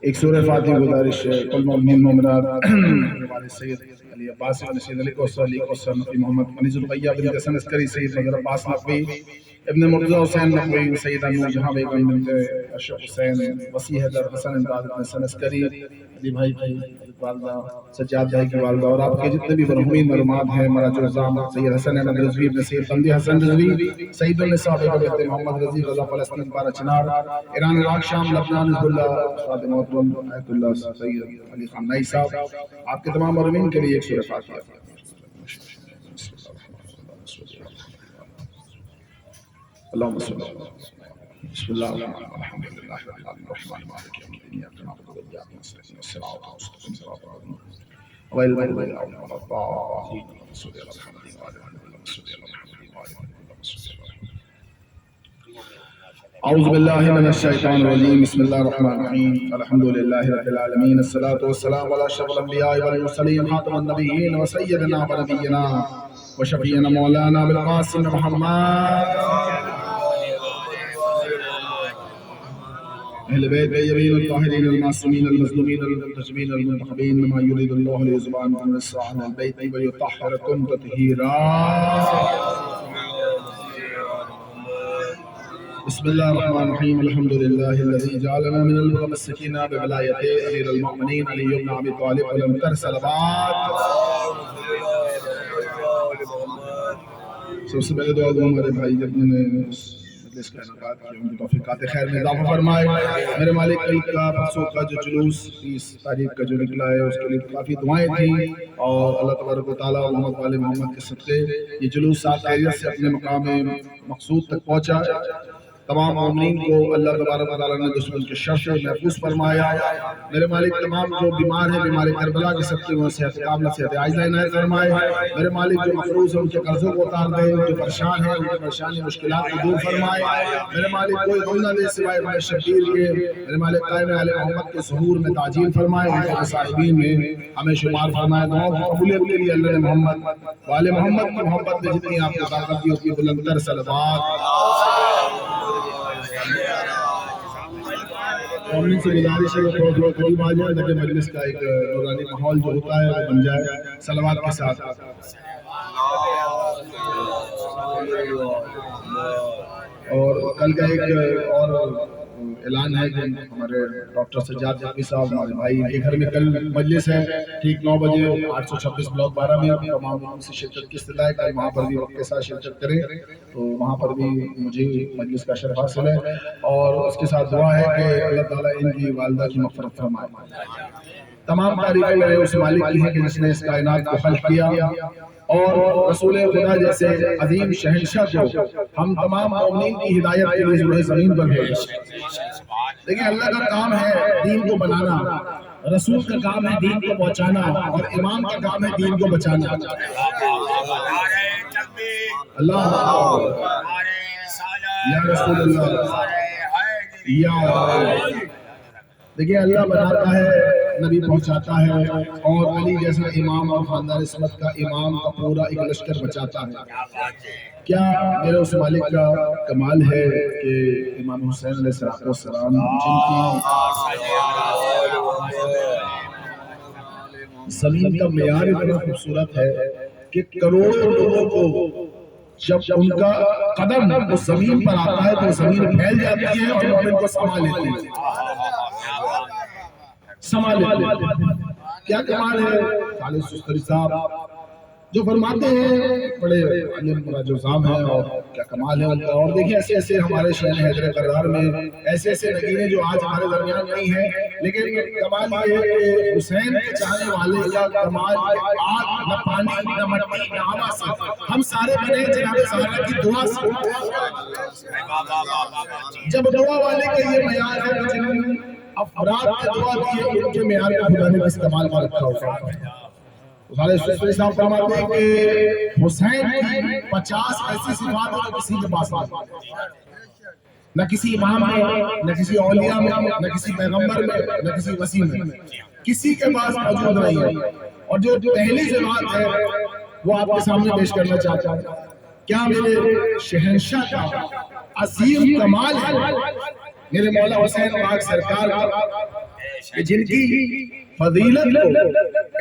ایک سورہ فاتحہ گزارش ہے کل مومنین مومنات ہمارے سید علی عباس ابن سید علی کوثر نقوی محمد انیس الرقیہ بنت حسن عسکری سید مظہر عباس نقوی ابن مرتضی حسین نقوی سیدہ نور جہاں بیگم بنت اشرف حسین وسیع حیدر حسن امداد ابن حسن عسکری علی بھائی کی والدہ سجاد بھائی کی والدہ اور آپ کے جتنے بھی مرحومین مرحومات ہیں مراج العظام سید حسن احمد رضوی ابن سید بندی حسن رضوی سید النساء بیگم بنت محمد رضی رضا فلسطین پارا چنار ایران عراق شام لبنان حزب اللہ خادم محترم آیت اللہ سید علی خان نئی صاحب آپ کے تمام مرحومین کے لیے ایک سورہ فاتحہ اللہم صلی اللہ بسم اللہ الرحمن الرحیم الحمد للہ رب العالمین الرحمن مالک یوم الدین ایاک نعبد و ایاک نستعین الصراط المستقیم صراط الذین غیر المغضوب علیہم ولا الضالین صلی اللہ محمد و علی محمد صلی اللہ محمد و علی محمد صلی اللہ اعوذ باللہ من الشیطان الرجیم بسم اللہ الرحمن الرحیم الحمد للہ رب العالمین الصلاۃ والسلام علی اشرف الانبیاء والمرسلین خاتم النبیین وسیدنا ونبینا وشفیعنا مولانا بالقاسم محمد اہل بیت طیبین الطاہرین المعصومین المظلومین المنتجبین المنتخبین بما یرید اللہ لیذهب عنکم الرجس اہل البیت ویطہرکم تطہیرا بسم اللہ الرحمن الرحیم الحمد للہ الذی جعلنا من المتمسکین بولایت امیر المؤمنین علی بن ابی طالب ولم ترسل بعد سب سے پہلے دعا دوں ہمارے بھائی جب نے مجلس کا انعقاد کیا ان کی توفیقات خیر میں اضافہ فرمائے میرے مالک کل کا پرسوں کا جو جلوس 30 تاریخ کا جو نکلا ہے اس کے لیے کافی دعائیں تھیں اور اللہ تبارک و تعالیٰ محمد والے محمد کے صدقے یہ جلوس صاحب خیریت سے اپنے مقام مقصود تک پہنچا تمام مومنین کو اللہ تبارک و تعالیٰ نے دشمن کے شر سے محفوظ فرمایا میرے مالک تمام جو بیمار ہیں بیمار کربلا کے صدقے میں صحت کاملہ صحت عاجلہ عنایت فرمائے میرے مالک جو مقروض ہیں ان کے قرضوں کو اتار دے جو پریشان ہیں ان کی پریشانی مشکلات کو دور فرمائے میرے مالک کوئی غم نہ دے سوائے ابن شبیر کے میرے مالک قائم آل محمد کے ظہور میں تعجیل فرمائے ان کے صاحبین میں ہمیں شمار فرمائے دعاؤں کی قبولیت کے لیے اللہ نے محمد وآل محمد کی محبت میں جتنی آپ کو طاقت دی اس کی بلندتر صلوات مومن سے گزارش ہے کہ تھوڑا قریب آ جائے تاکہ مجلس کا ایک نورانی ماحول جو ہوتا ہے وہ بن جائے صلوات کے ساتھ اور کل کا ایک اور اعلان ہے کہ ہمارے ڈاکٹر سجاد جعفری صاحب ہمارے بھائی کے گھر میں کل مجلس ہے ٹھیک 9 بجے 826 بلاک 12 میں تمام سے شرکت کی استدعا ہے کہ وہاں پر بھی وقت کے ساتھ شرکت کریں تو وہاں پر بھی مجھے مجلس کا شرف حاصل ہے اور اس کے ساتھ دعا ہے کہ اللہ تعالیٰ ان کی والدہ کی مغفرت فرمائے تمام تعریفیں میرے اس مالک کی ہیں کہ جس نے اس کائنات کو خلق کیا اور رسول خدا جیسے عظیم شہنشاہ کو ہم تمام مومنین کی ہدایت کے لیے روئے زمین پر بھیجا لیکن اللہ کا کام ہے دین کو بنانا رسول کا کام ہے دین کو پہنچانا اور امام کا کام ہے دین کو بچانا اللہ یا رسول اللہ یا دیکھیں اللہ بناتا ہے نبی پہنچاتا ہے اور علی جیسا امام اور خاندان سمت کا امام کا پورا ایک لشکر بچاتا ہے کیا میرے اس مالک کا کمال ہے کہ امام حسین علیہ السلام جن کی زمین کا معیار اتنا خوبصورت ہے کہ کروڑوں لوگوں کو جب ان کا قدم اس زمین پر آتا ہے تو زمین پھیل جاتی ہے اور مومن کو سنبھال لیتے ہیں کیا کمال ہے خالد سستری صاحب جو فرماتے ہیں بڑے علم مراج العظام ہیں اور کیا کمال ہے ان کا اور دیکھیں ایسے ایسے ہمارے شہر حیدر قرار میں ایسے ایسے نگینے جو آج ہمارے درمیان نہیں ہیں لیکن کمال یہ ہے کہ حسین کے چاہنے والے کا کمال آگ نہ پانی نہ مٹی نہ ہوا سے ہم سارے بنے جناب زہرا کی دعا سے جب دعا والے کا یہ معیار ہے تو جن افراد کی دعا دی ہے ان کے معیار کو خدا نے استعمال میں رکھا ہوگا خالد سستری صاحب فرماتے ہیں کہ حسین کی 50 ایسی صفات ہیں جو کسی کے پاس نہیں نہ کسی امام میں نہ کسی اولیاء میں نہ کسی پیغمبر میں نہ کسی وسیع میں کسی کے پاس موجود نہیں ہے اور جو پہلی صفات ہے وہ آپ کے سامنے پیش کرنا چاہتا ہوں کیا میرے شہنشاہ کا عظیم کمال ہے میرے مولا حسین پاک سرکار کہ جن کی فضیلت کو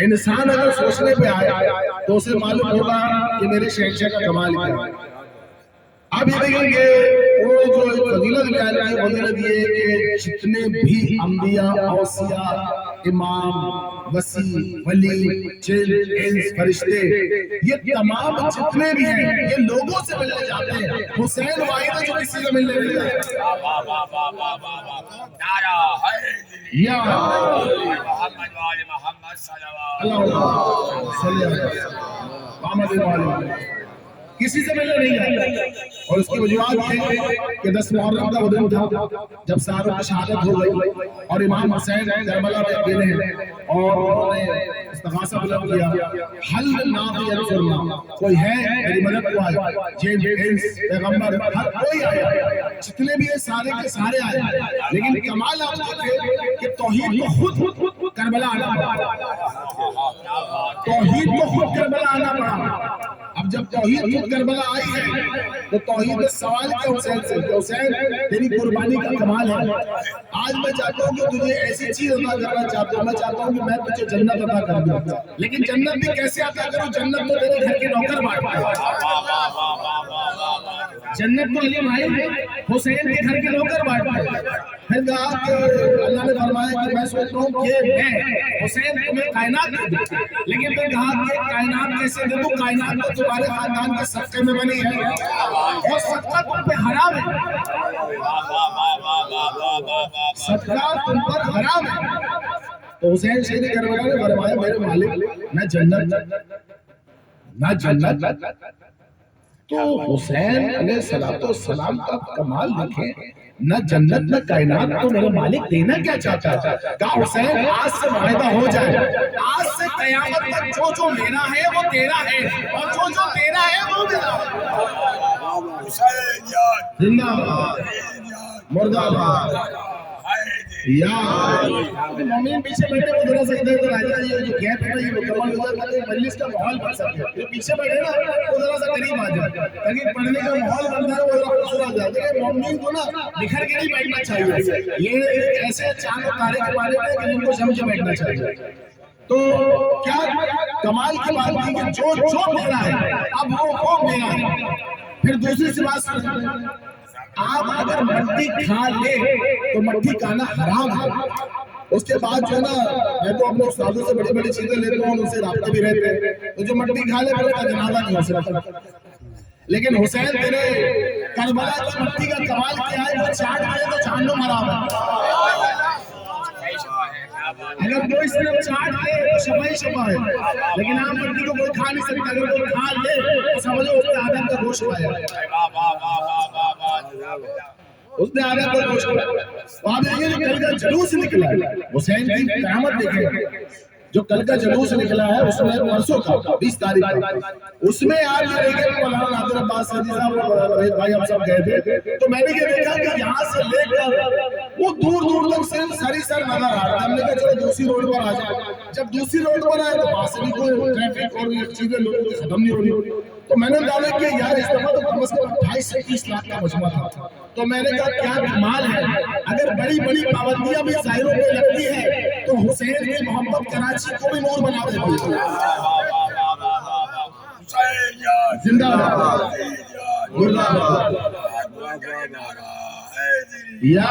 انسان اگر سوچنے پہ آئے تو اسے معلوم ہوگا کہ میرے شہنشاہ کا کمال کیا ہے۔ اب یہ دیکھیں گے وہ جو فضیلت بیان کی فضیلت یہ کہ جتنے بھی انبیاء، اوصیاء، امام، وسیع، ولی، جن، انس، فرشتے، یہ تمام جتنے بھی ہیں یہ لوگوں سے ملنے جاتے ہیں۔ حسین واحد ہے جو کسی سے ملنے نہیں جاتے۔ یا محمد وآل محمد صلی اللہ علیہ وسلم، کسی سے ملنے نہیں جاتا۔ اور اس کی وجوہات یہ کہ 10 محرم کا وہ دن تھا جب ساروں کی شہادت ہو گئی اور امام حسین کربلا میں اکیلے ہیں اور انہوں نے استغاثہ بلند کیا، حل نافع ینصرنا، کوئی ہے میری مدد کو آئے، جن، انس، پیغمبر، ہر کوئی آیا، جتنے بھی ہیں سارے کے سارے آئے، لیکن کمال آپ دیکھیں کہ توحید کو خود کربلا آنا پڑا، توحید کو خود کربلا آنا پڑا۔ اب جب توحید خود کربلا آئی ہے تو توحید میں سوال کیا حسین سے کہ حسین تیری قربانی کا کمال ہے، آج میں چاہتا ہوں کہ تجھے ایسی چیز عطا کرنا چاہتا ہوں، میں چاہتا ہوں کہ میں تجھے جنت عطا کر دوں، لیکن جنت بھی کیسے عطا کروں؟ جنت تو تیرے گھر کے نوکر بانٹتا ہے، جنت تو علی بھائی حسین کے گھر کے نوکر بانٹتا ہے۔ پھر کہا کہ اللہ نے فرمایا کہ میں سوچتا ہوں کہ میں حسین تمہیں کائنات دے دوں، لیکن میں کہا کہ کائنات کیسے دے دوں؟ کائنات تو تمہارے خاندان کے صدقے میں بنی ہے اور صدقہ تم پہ حرام ہے، صدقہ تم پر حرام ہے۔ تو حسین شہید کربلا نے فرمایا میرے مالک نہ جنت نہ جنت، تو حسین علیہ السلام کا کمال دیکھیں، نہ جنت نہ کائنات، تو میرے مالک دینا کیا چاہتا ہے؟ کہا حسین آج سے معاہدہ ہو جائے، آج سے قیامت تک جو جو میرا ہے وہ تیرا ہے اور جو جو تیرا ہے وہ میرا ہے۔ زندہ باد، مردہ آباد، یا مومن پیچھے بیٹھے وہ ذرا سا ادھر ادھر آ جائے، یہ جو گیپ ہے یہ مکمل ہو جائے تاکہ مجلس کا ماحول بن سکے، جو پیچھے بیٹھے نا وہ ذرا سا قریب آ جائے تاکہ پڑھنے کا ماحول بنتا ہے وہ ذرا خوبصورت آ جائے۔ دیکھیں مومن کو نا بکھر کے نہیں بیٹھنا چاہیے، یہ ایسے چاند و تارے کے بارے میں کہ ان کو سمجھ کے بیٹھنا چاہیے۔ تو کیا کمال کی بات ہے کہ جو جو میرا ہے اب وہ میرا ہے۔ پھر دوسری سی بات سنیں، آپ اگر مٹی کھا لے تو مٹی کھانا حرام ہے۔ اس کے بعد جو ہے نا میں تو اپنے استادوں سے بڑی بڑی چیزیں لیتا ہوں، ان سے رابطے بھی رہتے ہیں، تو جو مٹی کھا لے پھر جنازہ نہیں ہو سکتا۔ لیکن حسین تیرے کربلا کی مٹی کا کمال کیا ہے؟ وہ چاٹ کرے تو جہنم حرام ہے، اگر کوئی صرف چاٹ لے تو شفا ہی شفا ہے، لیکن آپ مٹی کو کوئی کھا نہیں سکتا، اگر کوئی کھا لے تو سمجھو اس نے آدم کا گوشت کھایا، اس نے آدم کا گوشت کھایا۔ وہاں دیکھیں جو کل کا جلوس نکلا ہے، حسین کی قیامت دیکھیں، جو کل کا جلوس نکلا ہے اس میں پرسوں کا 20 تاریخ کا، اس میں آپ یہ دیکھیں کہ مولانا نادر عباس سعدی صاحب اور رویت بھائی ہم سب گئے تھے، تو میں نے یہ دیکھا کہ یہاں سے لے کر وہ دور دور تک صرف سر ہی سر نظر آ رہا ہے۔ ہم نے کہا چلو دوسری روڈ پر آ جائے، جب دوسری روڈ پر آئے تو وہاں سے بھی کوئی ٹریفک اور یہ چیزیں لوگوں کی ختم نہیں ہو رہی، تو میں نے دعویٰ کیا یار اس دفعہ تو کم از کم 28 سے 30 لاکھ کا مجمع تھا، تو میں نے کہا کیا کمال ہے، اگر بڑی بڑی پابندیاں بھی ظاہروں پہ لگتی ہے تو حسین کی محبت کراچی کو بھی نور بنا دیتی ہے۔ زندہ باد، مردہ باد، یا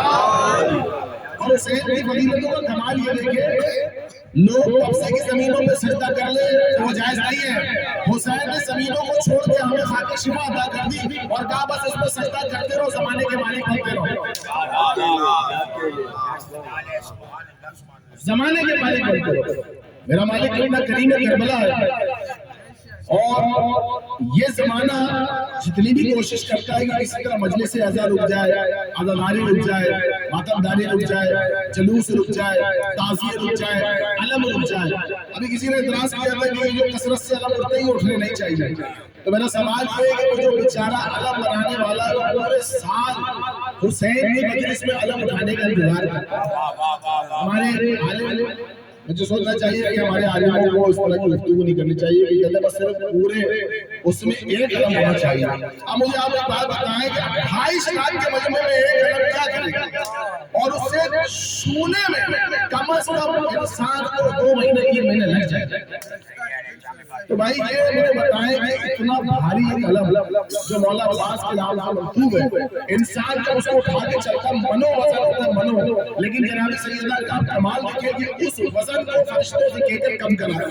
اور حسین کی فضیلتوں کا کمال یہ دیکھیں، لوگ قبضے کی زمینوں پہ سجدہ کر لے تو وہ جائز نہیں ہے۔ حسین نے زمینوں کو چھوڑ کے ہمیں خاک شفا عطا کر دی اور کہا بس اس پہ سجدہ کرتے رہو، زمانے کے مالک بنتے رہو، زمانے کے مالک بنتے رہو۔ میرا مالک کتنا کریم کربلا ہے، اور یہ زمانہ جتنی بھی کوشش کرتا ہے کہ کسی طرح مجلس اعزاز رک جائے، عزاداری رک جائے، ماتمداری رک جائے، جلوس رک جائے، تعزیے رک جائے، علم رک جائے۔ ابھی کسی نے اعتراض کیا تھا کہ یہ جو کثرت سے علم اٹھتے ہی اٹھنے نہیں چاہیے، تو میرا سوال یہ ہے کہ جو بیچارہ علم بنانے والا ہے پورے سال حسین کی مجلس میں علم اٹھانے کا انتظار کرتا ہے، ہمارے عالم مجھے سوچنا چاہیے کہ ہمارے عالموں کو اس طرح کی گفتگو نہیں کرنی چاہیے کہ کہتے بس صرف پورے اس میں ایک علم ہونا چاہیے۔ اب مجھے آپ ایک بات بتائیں کہ 28 لاکھ کے مجمع میں ایک علم کیا کرے گا، اور اس سے سونے میں کم از کم انسان کو 2 مہینے 3 مہینے لگ جائے. تو بھائی یہ مجھے بتائیں کہ اتنا بھاری قلم جو مولا عباس کے نام سے منسوب ہے، انسان کا اس کو اٹھا کے چلتا منو وزن ہوتا ہے منو، لیکن جناب سیدہ کا کمال دیکھیں کہ اس وزن کو فرشتوں سے کہہ کر کم کرا ہے.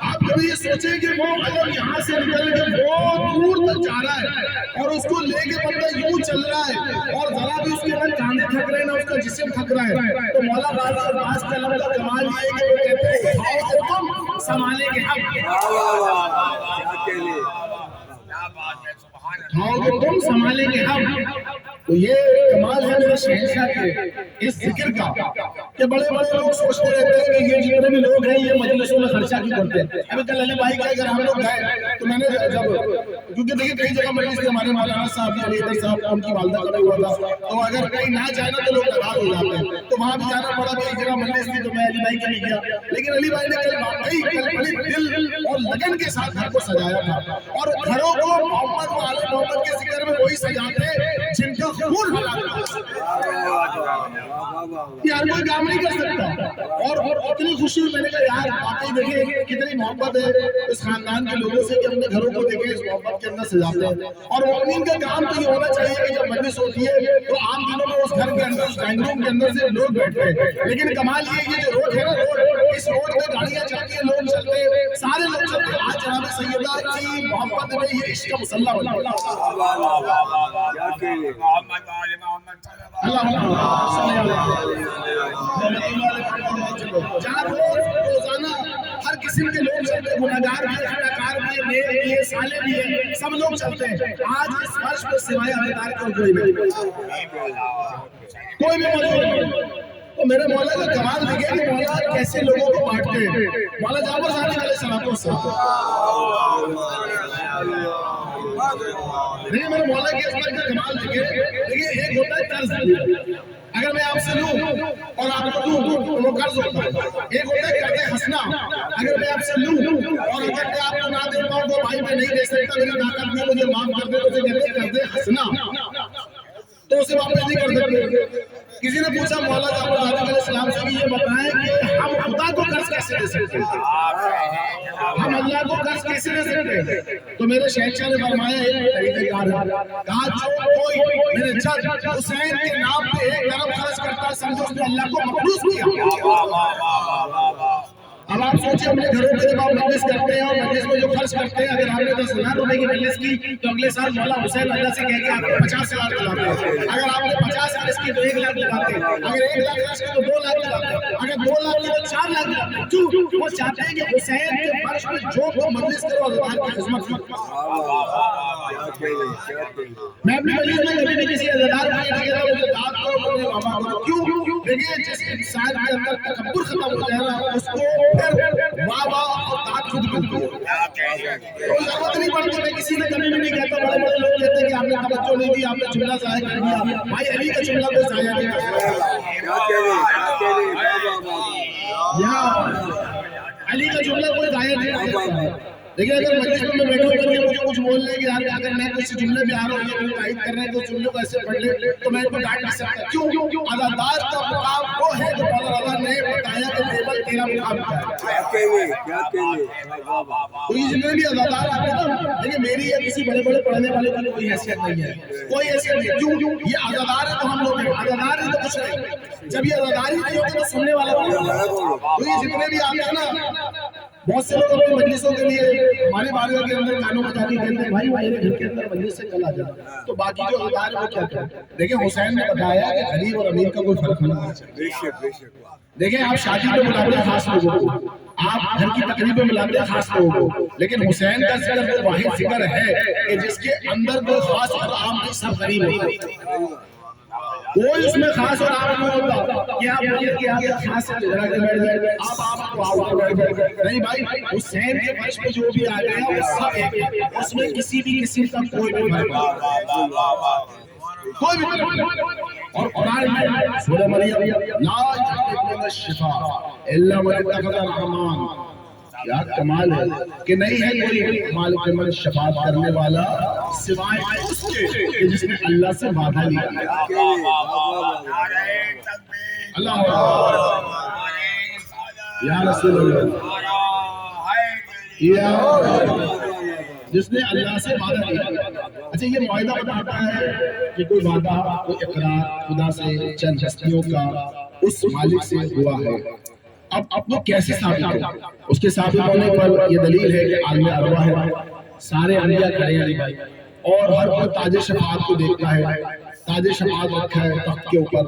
آپ کبھی یہ سوچیں کہ وہ قلم یہاں سے نکل کے وہ دور تک جا رہا ہے اور اس کو لے کے بندہ یوں چل رہا ہے اور ذرا بھی اس کے اندر کاندھے تھک رہے ہیں نہ اس کا جسم تھک رہا ہے. تو مولا عباس کا قلم کا کمال یہ ہے کہ وہ کہتے ہیں تم سنبھالیں گے ہم، تم سنبھالیں گے ہم. تو یہ کمال ہے میرے شہنشاہ کے اس ذکر کا کہ بڑے بڑے لوگ سوچتے رہتے ہیں کہ یہ جتنے بھی لوگ ہیں یہ مجلسوں میں خرچہ کیوں کرتے ہیں. ابھی کل علی بھائی کا اگر ہم لوگ گئے تو میں نے جب کیونکہ دیکھیے کئی جگہ مجلس تھے ہمارے مولانا صاحب علی ادھر صاحب ان کی والدہ کا بھی ہوا تھا، تو اگر کہیں نہ جائے نا تو لوگ ناراض ہو جاتے ہیں، تو وہاں بھی جانا پڑا. ایک جگہ مجلس تھی تو میں علی بھائی کے لیے گیا، لیکن علی بھائی نے کل بڑی دل اور لگن کے ساتھ گھر کو سجایا تھا. اور گھروں کو محمد و آل محمد کے ذکر میں وہی سجاتے جن کا خون حلال یہ ہر کوئی کام نہیں کر سکتا. اور اتنی خوشی میں نے کہا یار واقعی دیکھیں کتنی محبت ہے اس خاندان کے لوگوں سے کہ اپنے گھروں کو دیکھیں اس محبت کے اندر سجاتے ہیں. اور مومنین کا کام تو یہ ہونا چاہیے کہ جب مجلس ہوتی ہے تو عام دنوں میں اس گھر کے اندر اس ڈائننگ روم کے اندر سے لوگ بیٹھتے ہیں، لیکن کمال یہ جو روڈ ہے نا روڈ، اس روڈ پہ گاڑیاں چلتی ہیں، لوگ چلتے ہیں، سارے لوگ چلتے ہیں. آج جناب سیدہ کی محبت میں یہ عشق کا مسلح بن گیا. جہاں روزانہ ہر قسم کے لوگ چلتے ہیں، گنہگار بھی ہیں، خطاکار بھی ہیں، نیک بھی ہیں، صالح بھی ہیں، سب لوگ چلتے ہیں. آج اس فرش پہ سوائے عبدالدار کا کوئی نہیں، کوئی بھی موجود نہیں. تو میرے مولا کا کمال دیکھیں کہ مولا کیسے لوگوں کو بانٹتے ہیں. مولا جعفر صادق علیہ السلام دیکھیں میرے مولا کے اس کا کمال دیکھیں. دیکھیں ایک ہوتا ہے قرض، اگر میں آپ سے لوں اور آپ کو دوں تو وہ قرض ہوتا ہے. ایک ہوتا ہے قرض ہنسنا، اگر میں آپ سے لوں اور اگر میں آپ کو نہ دے پاؤں تو بھائی میں نہیں دے سکتا، میری طاقت میں مجھے معاف کر دے تو اسے کہتے ہیں قرض ہنسنا، تو اسے واپس نہیں کر سکتے. کسی نے پوچھا مولا جعفر صادق علیہ السلام سے یہ بتائیں کہ ہم خدا کو قرض کیسے دے سکتے ہیں، ہم اللہ کو قرض کیسے دے سکتے ہیں. تو میرے شہنشاہ نے فرمایا ایک طریقہ کار ہے، کہا جو کوئی میرے جد حسین کے نام پہ ایک درم خرچ کرتا سمجھو اس نے اللہ کو مخلوص کیا. اب آپ سوچیں اپنے گھروں میں جب آپ مجلس کرتے ہیں اور مجلس میں جو خرچ کرتے ہیں، اگر آپ نے 10,000 روپے کی مجلس کی تو اگلے سال مولا حسین اللہ سے کہہ کے آپ کو 50,000 دلاتے ہیں. اگر آپ نے 50 خرچ کی تو 1 لاکھ دلاتے ہیں، اگر 1 لاکھ خرچ کی تو 2 لاکھ دلاتے ہیں، اگر 2 لاکھ کی تو 4 لاکھ دلاتے ہیں. کیوں؟ وہ چاہتے ہیں کہ حسین کے فرش میں جو کو مجلس کرو عزادار کی خدمت کرو. میں اپنی مجلس میں کبھی بھی کسی عزادار کو نہیں کہتا مجھے داد کرو مجھے بابا کرو. کیوں؟ دیکھیے جس انسان کے اندر تکبر ختم ہو جائے نا اس کو پھر بابا اور داد خود ملتی ہے. کوئی ضرورت نہیں پڑتی. میں کسی نے کبھی بھی نہیں کہتا. بڑے بڑے لوگ کہتے ہیں کہ آپ نے توجہ نہیں دی، آپ نے جملہ ضائع کر دیا. بھائی علی کا جملہ کوئی ضائع نہیں کرتا، علی کا جملہ کوئی ضائع نہیں کرتا. لیکن اگر مجلس میں بیٹھے ہو کر مجھے کچھ بول رہے کہ یار اگر میں کچھ جملے میں آ رہا ہوں یا کوئی تائید کر رہے ہیں تو جملے کو ایسے پڑھ لے تو میں ان کو ڈانٹ نہیں سکتا. کیوں؟ عزادار کا مقام وہ ہے جو مولا رضا نے بتایا کہ ٹیبل تیرا مقام کیا ہے. تو یہ جتنے بھی عزادار آتے ہیں نا، دیکھیں میری یا کسی بڑے بڑے پڑھنے والے کی کوئی حیثیت نہیں ہے، کوئی حیثیت نہیں. کیوں؟ یہ عزادار ہے تو ہم لوگ ہیں، عزادار ہے تو کچھ نہیں. جب یہ عزادار ہی نہیں ہوگی تو سننے والا نہیں ہوگا. تو یہ جتنے بھی آتے ہیں نا، بہت سے لوگ اپنی مجلسوں کے لیے ہمارے بارگاہ کے اندر کانوں میں جا کے کہتے ہیں بھائی میرے گھر کے اندر مجلس سے کل آ جانا. تو باقی جو عزادار ہے وہ کیا کریں؟ دیکھیں حسین نے بتایا کہ غریب اور امیر کا کوئی فرق نہیں ہے. دیکھیں آپ شادی پہ بلاتے ہیں خاص لوگوں کو، آپ گھر کی تقریب میں بلاتے ہیں خاص لوگوں کو، لیکن حسین کا ذکر وہ واحد ذکر ہے کہ جس کے اندر کوئی خاص اور عام نہیں، سب غریب ہوتے. کوئی اس میں خاص اور عام نہیں ہوتا کہ آپ مجھے کہ آپ خاص سے جڑا کے بیٹھ جائے آپ کو آؤ بیٹھ جائے. نہیں بھائی، حسین کے فرش پہ جو بھی آ گیا وہ سب ایک، اس میں کسی بھی قسم کا کوئی بھی فرق نہیں، کوئی بھی فرق نہیں. اور قرآن میں سورہ مریم لا یملکون الشفاء الا من اتخذ الرحمن کیا کمال ہے کہ نہیں ہے کوئی مالک الملک شفاعت کرنے والا سوائے اس کے کہ جس نے اللہ سے وعدہ لیا ہے۔ اللہ یا رسول اللہ، یا جس نے اللہ سے وعدہ لیا۔ اچھا یہ معاہدہ بتاتا ہے کہ کوئی وعدہ، کوئی اقرار خدا سے چند ہستیوں کا اس مالک سے ہوا ہے۔ اب وہ کیسے ثابت ہے؟ اس کے ثابت ہونے پر یہ دلیل ہے کہ عالم ارواح ہے، سارے انبیاء کھڑے ہیں اور ہر کوئی تاج شفاعت کو دیکھتا ہے۔ تاج شفاعت رکھا ہے تخت کے اوپر،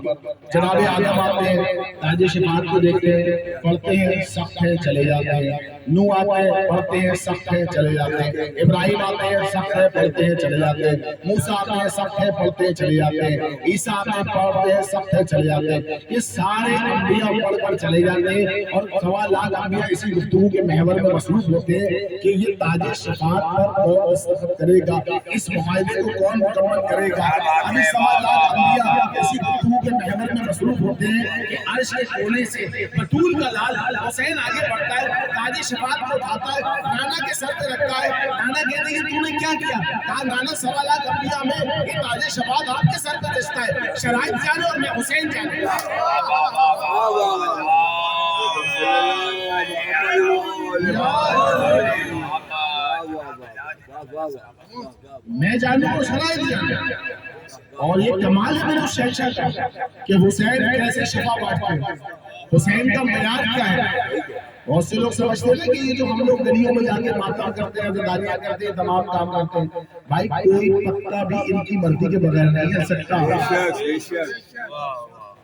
جناب آدم آتے ہیں تاج شفاعت کو دیکھتے ہیں، پڑھتے ہیں سخت ہیں چلے جاتے ہیں، نوح آتے ہیں پڑھتے ہیں سخت ہیں چلے جاتے ہیں، ابراہیم آتے ہیں سخت ہے پڑھتے ہیں چلے جاتے ہیں، موسیٰ آتے ہیں سخت ہے پڑھتے ہیں چلے جاتے ہیں، عیسیٰ آتے ہیں پڑھتے ہیں سخت ہے چلے جاتے ہیں۔ یہ سارے انبیاء پڑھ کر چلے جاتے ہیں اور 1.25 لاکھ انبیاء اسی گفتگو کے محور میں مصروف ہوتے ہیں کہ یہ تاج شفاعت پر کون دستخط کرے گا، اس معاہدے کو کون مکمل کرے گا۔ ابھی 1.25 لاکھ انبیاء اسی گفتگو کے محور میں مصروف ہوتے ہیں کہ عرش کے کونے سے بطول کا لال حسین آگے بڑھتا ہے، تاج شفاعت کو اٹھاتا ہے، نانا کے سر پہ رکھتا ہے۔ نانا کہتے ہیں تو نے کیا کیا؟ کہا نانا 1.25 لاکھ انبیاء میں یہ تاج شفاعت آپ کے سر پہ رچتا ہے، شرائط جانے اور میں حسین جانے۔ میں جانوں اور شرائط جانے، اور یہ کمال ہے میرے شہنشاہ کا کہ حسین کیسے شفا بانٹتے ہیں، حسین کا معیار کیا ہے۔ بہت سے لوگ سمجھتے ہیں کہ یہ جو ہم لوگ گلیوں میں جا کے ماتم کرتے ہیں، عزاداریاں کرتے ہیں، تمام کام کرتے ہیں، بھائی کوئی پتا بھی ان کی مرضی کے بغیر نہیں ہل سکتا۔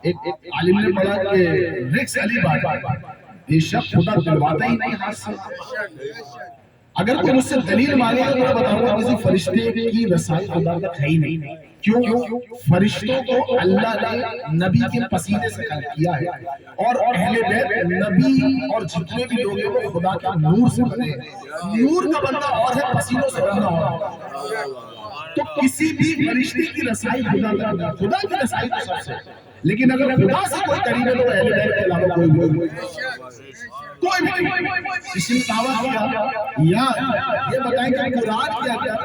ایک عالم نے پڑھا کہ رکس علی بات بے شک خدا دلواتا ہی نہیں ہاتھ سے۔ اگر کوئی مجھ سے دلیل مانگے تو میں بتاؤں گا کسی فرشتے کی رسائی خدا تک ہے ہی نہیں۔ کیوں؟ فرشتوں کو اللہ نے نبی کے پسینے سے خلق کیا ہے، اور اہل بیت نبی اور جتنے بھی لوگ ہیں وہ خدا کے نور سے بنے ہیں۔ نور کا بندہ اور ہے، پسینوں سے بندہ اور ہے۔ تو کسی بھی فرشتے کی رسائی خدا تک نہیں، خدا کی رسائی تو سب سے، لیکن اگر خدا سے کوئی قریب ہے تو اہل بیت کے علاوہ کوئی بھی اس نے دعویٰ کیا یا یہ بتائیں کہ قرآن کیا کیا؟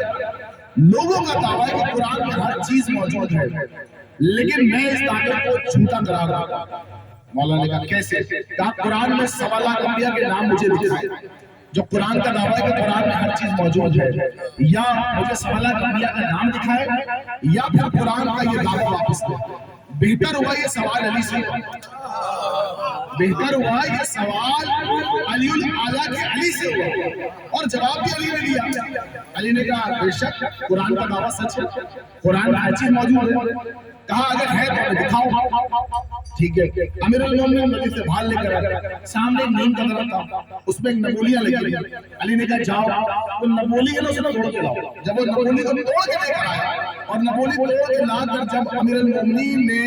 لوگوں کا دعویٰ ہے کہ قرآن میں ہر چیز موجود ہے، لیکن میں اس دعوے کو جھوٹا قرار رہا۔ مولانا نے کہا کیسے؟ کہا قرآن میں 1.25 لاکھ انبیاء کے نام مجھے دکھائے جو قرآن کا دعویٰ ہے کہ قرآن میں ہر چیز موجود ہے، یا مجھے 1.25 لاکھ انبیاء کا نام دکھائے یا پھر قرآن کا یہ دعویٰ واپس دے۔ بہتر ہوا یہ سوال علی سے، بہتر ہوا یہ سوال علی الاعلیٰ کے علی سے ہوا، اور جواب بھی علی نے دیا۔ علی نے کہا بے شک قرآن کا دعویٰ سچ ہے، قرآن میں ہر چیز موجود ہے۔ کہا اگر ہے تو دکھاؤ۔ ٹھیک ہے، امیر المومنین مسجد سے باہر لے کر آئے، سامنے ایک نیم کا درخت تھا، اس میں ایک نبولیاں لگی ہوئی۔ علی نے کہا جاؤ وہ نبولی ہے نا اس میں توڑ کے لاؤ۔ جب وہ نبولی کو توڑ کے لے کر آیا اور نبولی توڑ کے لا کر جب امیر المومنین نے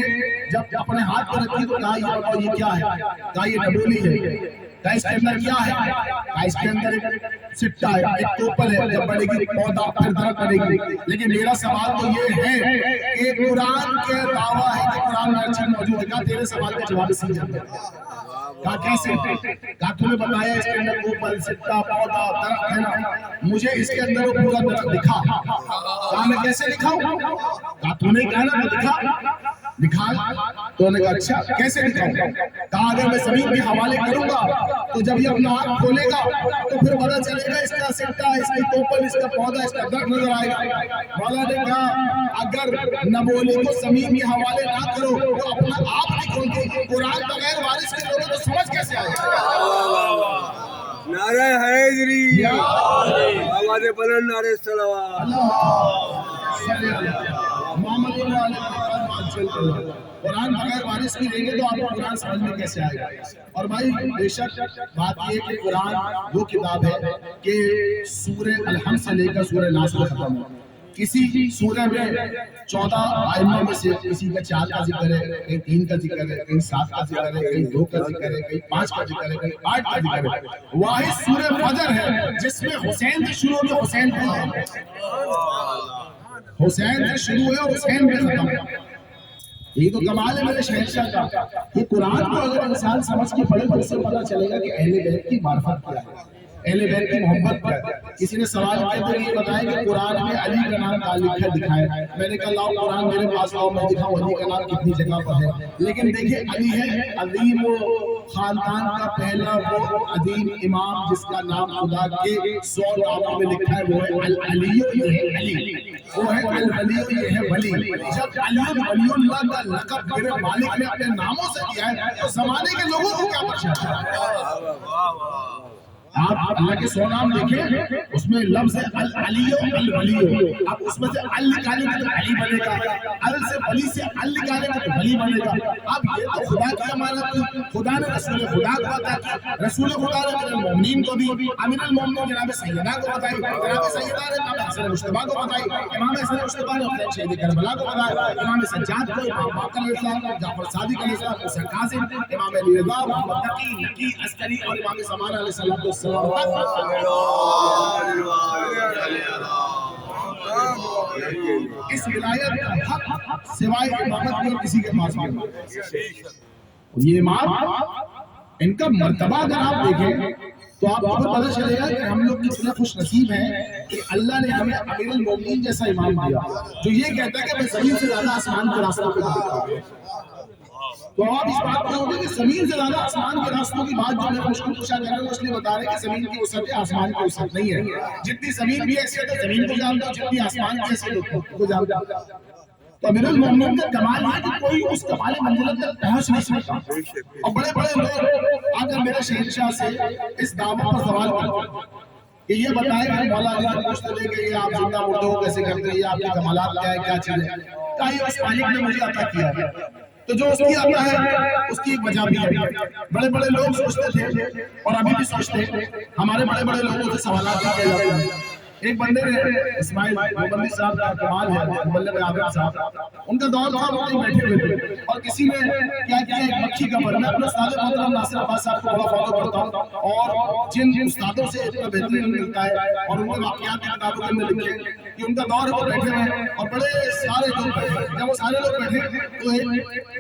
جب اپنے ہاتھ پر رکھی تو کہا یہ بتاؤ یہ کیا ہے؟ کہا یہ نبولی ہے۔ کہا اس کے اندر کیا ہے؟ کہا اس کے اندر ایک سٹہ ہے، ایک توپل ہے، جب بڑھے گی پودا پھر درخت بڑھے گی۔ لیکن میرا سوال تو یہ ہے کہ قرآن کے دعویٰ ہے کہ قرآن میں ہر چیز موجود ہے، کہا تیرے سوال کا جواب اسی جاتا ہے۔ کہا کیسے؟ کہا تم نے بتایا اس کے اندر توپل سٹہ پودا درخت ہے نا، مجھے اس کے اندر وہ پورا درخت دکھا۔ کہا میں کیسے دکھاؤں؟ کہا تو نے کہا نا دکھا دکھا۔ تو نے کہا اچھا کیسے دکھاؤں؟ کہا اگر میں زمین کے حوالے کروں گا تو جب یہ اپنا ہاتھ کھولے گا تو پھر پتہ چلے گا اس کا سٹہ، اس کی توپل، اس کا پودا، اس کا درخت نظر آئے گا۔ مولا نے کہا اگر نبولی کو زمین کے حوالے نہ کرو تو اپنا آپ نہیں کھولتے، قرآن بغیر وارث کے لوگوں تو سمجھ کیسے آئے گا؟ نعرہ حیدری، آواز بلند، نعرہ صلوات۔ محمد قرآن بغیر وارث کی لیں گے تو آپ کو قرآن سمجھ میں کیسے آئے گا؟ اور بھائی بے شک بات یہ کہ قرآن وہ کتاب ہے کہ سورہ الحمد سے لے کر سورہ ناس تک ختم ہے۔ کسی سورہ میں 14 آیتوں میں سے کسی کا 4 کا ذکر ہے، کہیں 3 کا ذکر ہے، کہیں 7 کا ذکر ہے، کہیں 2 کا ذکر ہے، کہیں 5 کا ذکر ہے، کہیں 8 کا ذکر ہے۔ واحد سورہ فجر ہے جس میں حسین سے شروع ہو حسین پہ ختم ہے، حسین سے شروع ہے اور حسین پہ ختم ہے۔ یہ تو کمال ہے میرے شہنشاہ کا۔ یہ قرآن کو اگر انسان سمجھ کے پڑھے تو اس سے پتہ چلے گا کہ اہل بیت کی معرفت کیا ہے۔ اہل بیت کی محبت کیا ہے. کسی نے سوال کیا تو یہ بتائیں کہ قرآن میں علی کا نام کہاں لکھا ہے دکھائے. میں نے کہا لاؤ قرآن میرے پاس لاؤ میں دکھاؤں علی کا نام کتنی جگہ پر ہے. لیکن دیکھیں علی ہے عظیم و خاندان کا پہلا وہ عظیم امام جس کا نام خدا کے 100 ناموں میں لکھا ہے وہ ہے العلی. یہ ہے علی, وہ ہے الولی, یہ ہے ولی. جب علی ولی اللہ کا لقب میرے مالک نے اپنے ناموں سے دیا ہے تو زمانے کے لوگوں کو کیا پرچا ہے. آپ اللہ کے 100 نام دیکھیں اس میں لفظ ہے العلی الولی. اب اس میں سے ال نکالیں گے تو علی بنے گا, ال سے ولی سے ال نکالیں گے تو ولی بنے گا. اب یہ تو خدا کی امانت تھی, خدا نے رسول خدا کو عطا کی, رسول خدا نے امیر المومنین کو دی, امیر المومنین جناب سیدنا کو بتائی, جناب سیدنا نے امام حسن مجتبیٰ کو بتائی, امام حسن مجتبیٰ نے اپنے شہید کربلا کو بتایا, امام سجاد کو, امام باقر علیہ السلام کو, جعفر صادق علیہ السلام کو, حسین قاسم, امام علی رضا, محمد تقی, نقی, عسکری اور امام زمان علیہ السلام کو اس ولایت کا حق سوائے امامت کے اور کسی کے پاس نہیں. یہ امام ان کا مرتبہ اگر آپ دیکھیں تو آپ کو پتہ چلے گا کہ ہم لوگ کتنے خوش نصیب ہیں کہ اللہ نے ہمیں امیر المومنین جیسا امام دیا جو یہ کہتا ہے کہ میں زمین سے زیادہ آسمان کے راستوں پہ چلتا ہوں. تو آپ اس بات کو ہوگے کہ زمین سے زیادہ آسمان کے راستوں کی بات جو میں مشکل پوچھا کر رہا ہوں اس لیے بتا رہے کہ زمین کی وسعت ہے آسمان کی وسعت نہیں ہے. جتنی زمین بھی حیثیت ہے زمین کو جانتا ہوں, جتنی آسمان کی حیثیت کو جانتا ہوں. تو امیر المومنین کا کمال ہے کہ کوئی اس کمال منزلت تک پہنچ نہیں سکتا. اور بڑے بڑے لوگ آگر میرے شہنشاہ سے اس دعویٰ پر سوال کرتے ہیں کہ یہ بتائیں کہ مولا علی سے پوچھتے تھے کہ یہ آپ زندہ مردوں کو کیسے کرتے ہیں, یہ آپ کے کمالات کیا ہے, کیا چیز ہے. کہا یہ اس مالک نے مجھے عطا کیا ہے. تو جو اس کی عطا ہے اس کی ایک وجہ بھی ہے. بڑے بڑے لوگ سوچتے تھے اور ابھی بھی سوچتے ہیں, ہمارے بڑے بڑے لوگوں سے سوالات بھی کیے جاتے ہیں. ایک بندے نے اسماعیل موبندی صاحب کا کمال ہے, مبلغ اعظم صاحب, ان کا دور تھا وہ بیٹھے ہوئے تھے اور کسی نے کیا کیا ایک مکھی کا پر. میں اپنے استاد محترم ناصر عباس صاحب کو بڑا فالو کرتا ہوں اور جن استادوں سے اتنا بہترین ملتا ہے اور ان کے واقعات کی کتابوں کے اندر لکھے کہ ان کا دور ہے وہ بیٹھے ہوئے اور بڑے سارے لوگ بیٹھے. جب وہ سارے لوگ بیٹھے تو ایک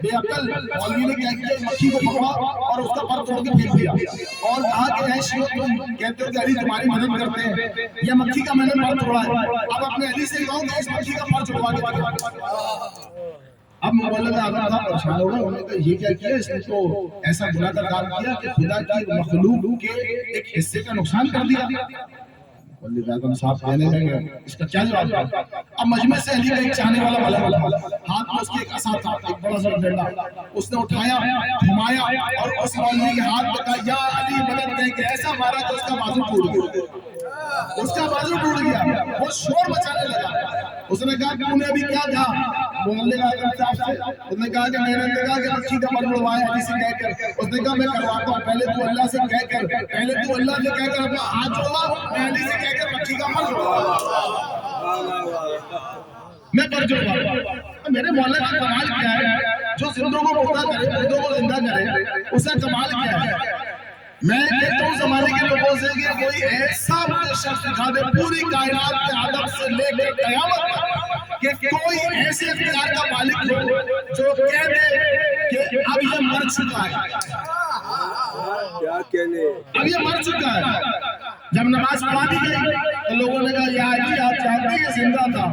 بے عقل مولوی نے کیا کیا مکھی کو پکڑا اور اس کا پر توڑ کے پھینک دیا اور کہا کہ اے شیخ تم کہتے ہو کہ علی تمہاری مدد کرتے ہیں, یہ مکھی کا میں نے پر توڑا ہے, اب اپنے علی سے کہوں کہ اس مکھی کا پر چھوڑوا کے دکھا. اب مبلغ اعظم صاحب پریشان ہو گئے, انہوں نے کہا یہ کیا کیا, اس نے تو ایسا گناہ کا کام کیا کہ خدا کی مخلوق کے ایک حصے کا نقصان کر دیا. مبلغ اعظم صاحب کہنے لگے اس کا کیا جواب ہے. اب مجمع سے علی کا ایک چاہنے والا بلا ہاتھ میں اس کی ایک عصا تھا, ایک بڑا سا ڈنڈا, اس نے اٹھایا گھمایا اور اس مولوی کے ہاتھ میں کہا یا علی مدد دیں کہ ایسا مارا کہ اس کا بازو ٹوٹ گیا. اس کا بازو ٹوٹ گیا, وہ شور مچانے لگا. اس نے کہا کہ انہیں ابھی کیا کہا مبلغ اعظم صاحب سے. اس نے کہا کہ میں نے کہا کہ مکھی کا پر توڑوایا علی سے کہہ کر. اس نے کہا میں کرواتا ہوں, پہلے تو اللہ سے کہہ کر اپنا ہاتھ جوڑا, میں علی سے کہہ کر مکھی کا پر توڑوا, میں پر جوڑوا. میرے مولا کا کمال کیا ہے, جو زندوں کو مردہ کرے, مردوں کو زندہ کرے, اس کا کمال کیا ہے. میں کہتا ہوں زمانے کے لوگوں سے کہ کوئی ایسا مجھے شخص دکھا دے پوری کائنات کے آدم سے لے کر قیامت تک کہ کوئی ایسے اختیار کا مالک ہو جو کہہ دے کہ اب یہ مر چکا ہے. اب یہ مر چکا ہے. جب نماز پڑھا دی گئی تو لوگوں نے کہا یا علی آپ جانتے ہیں یہ زندہ تھا.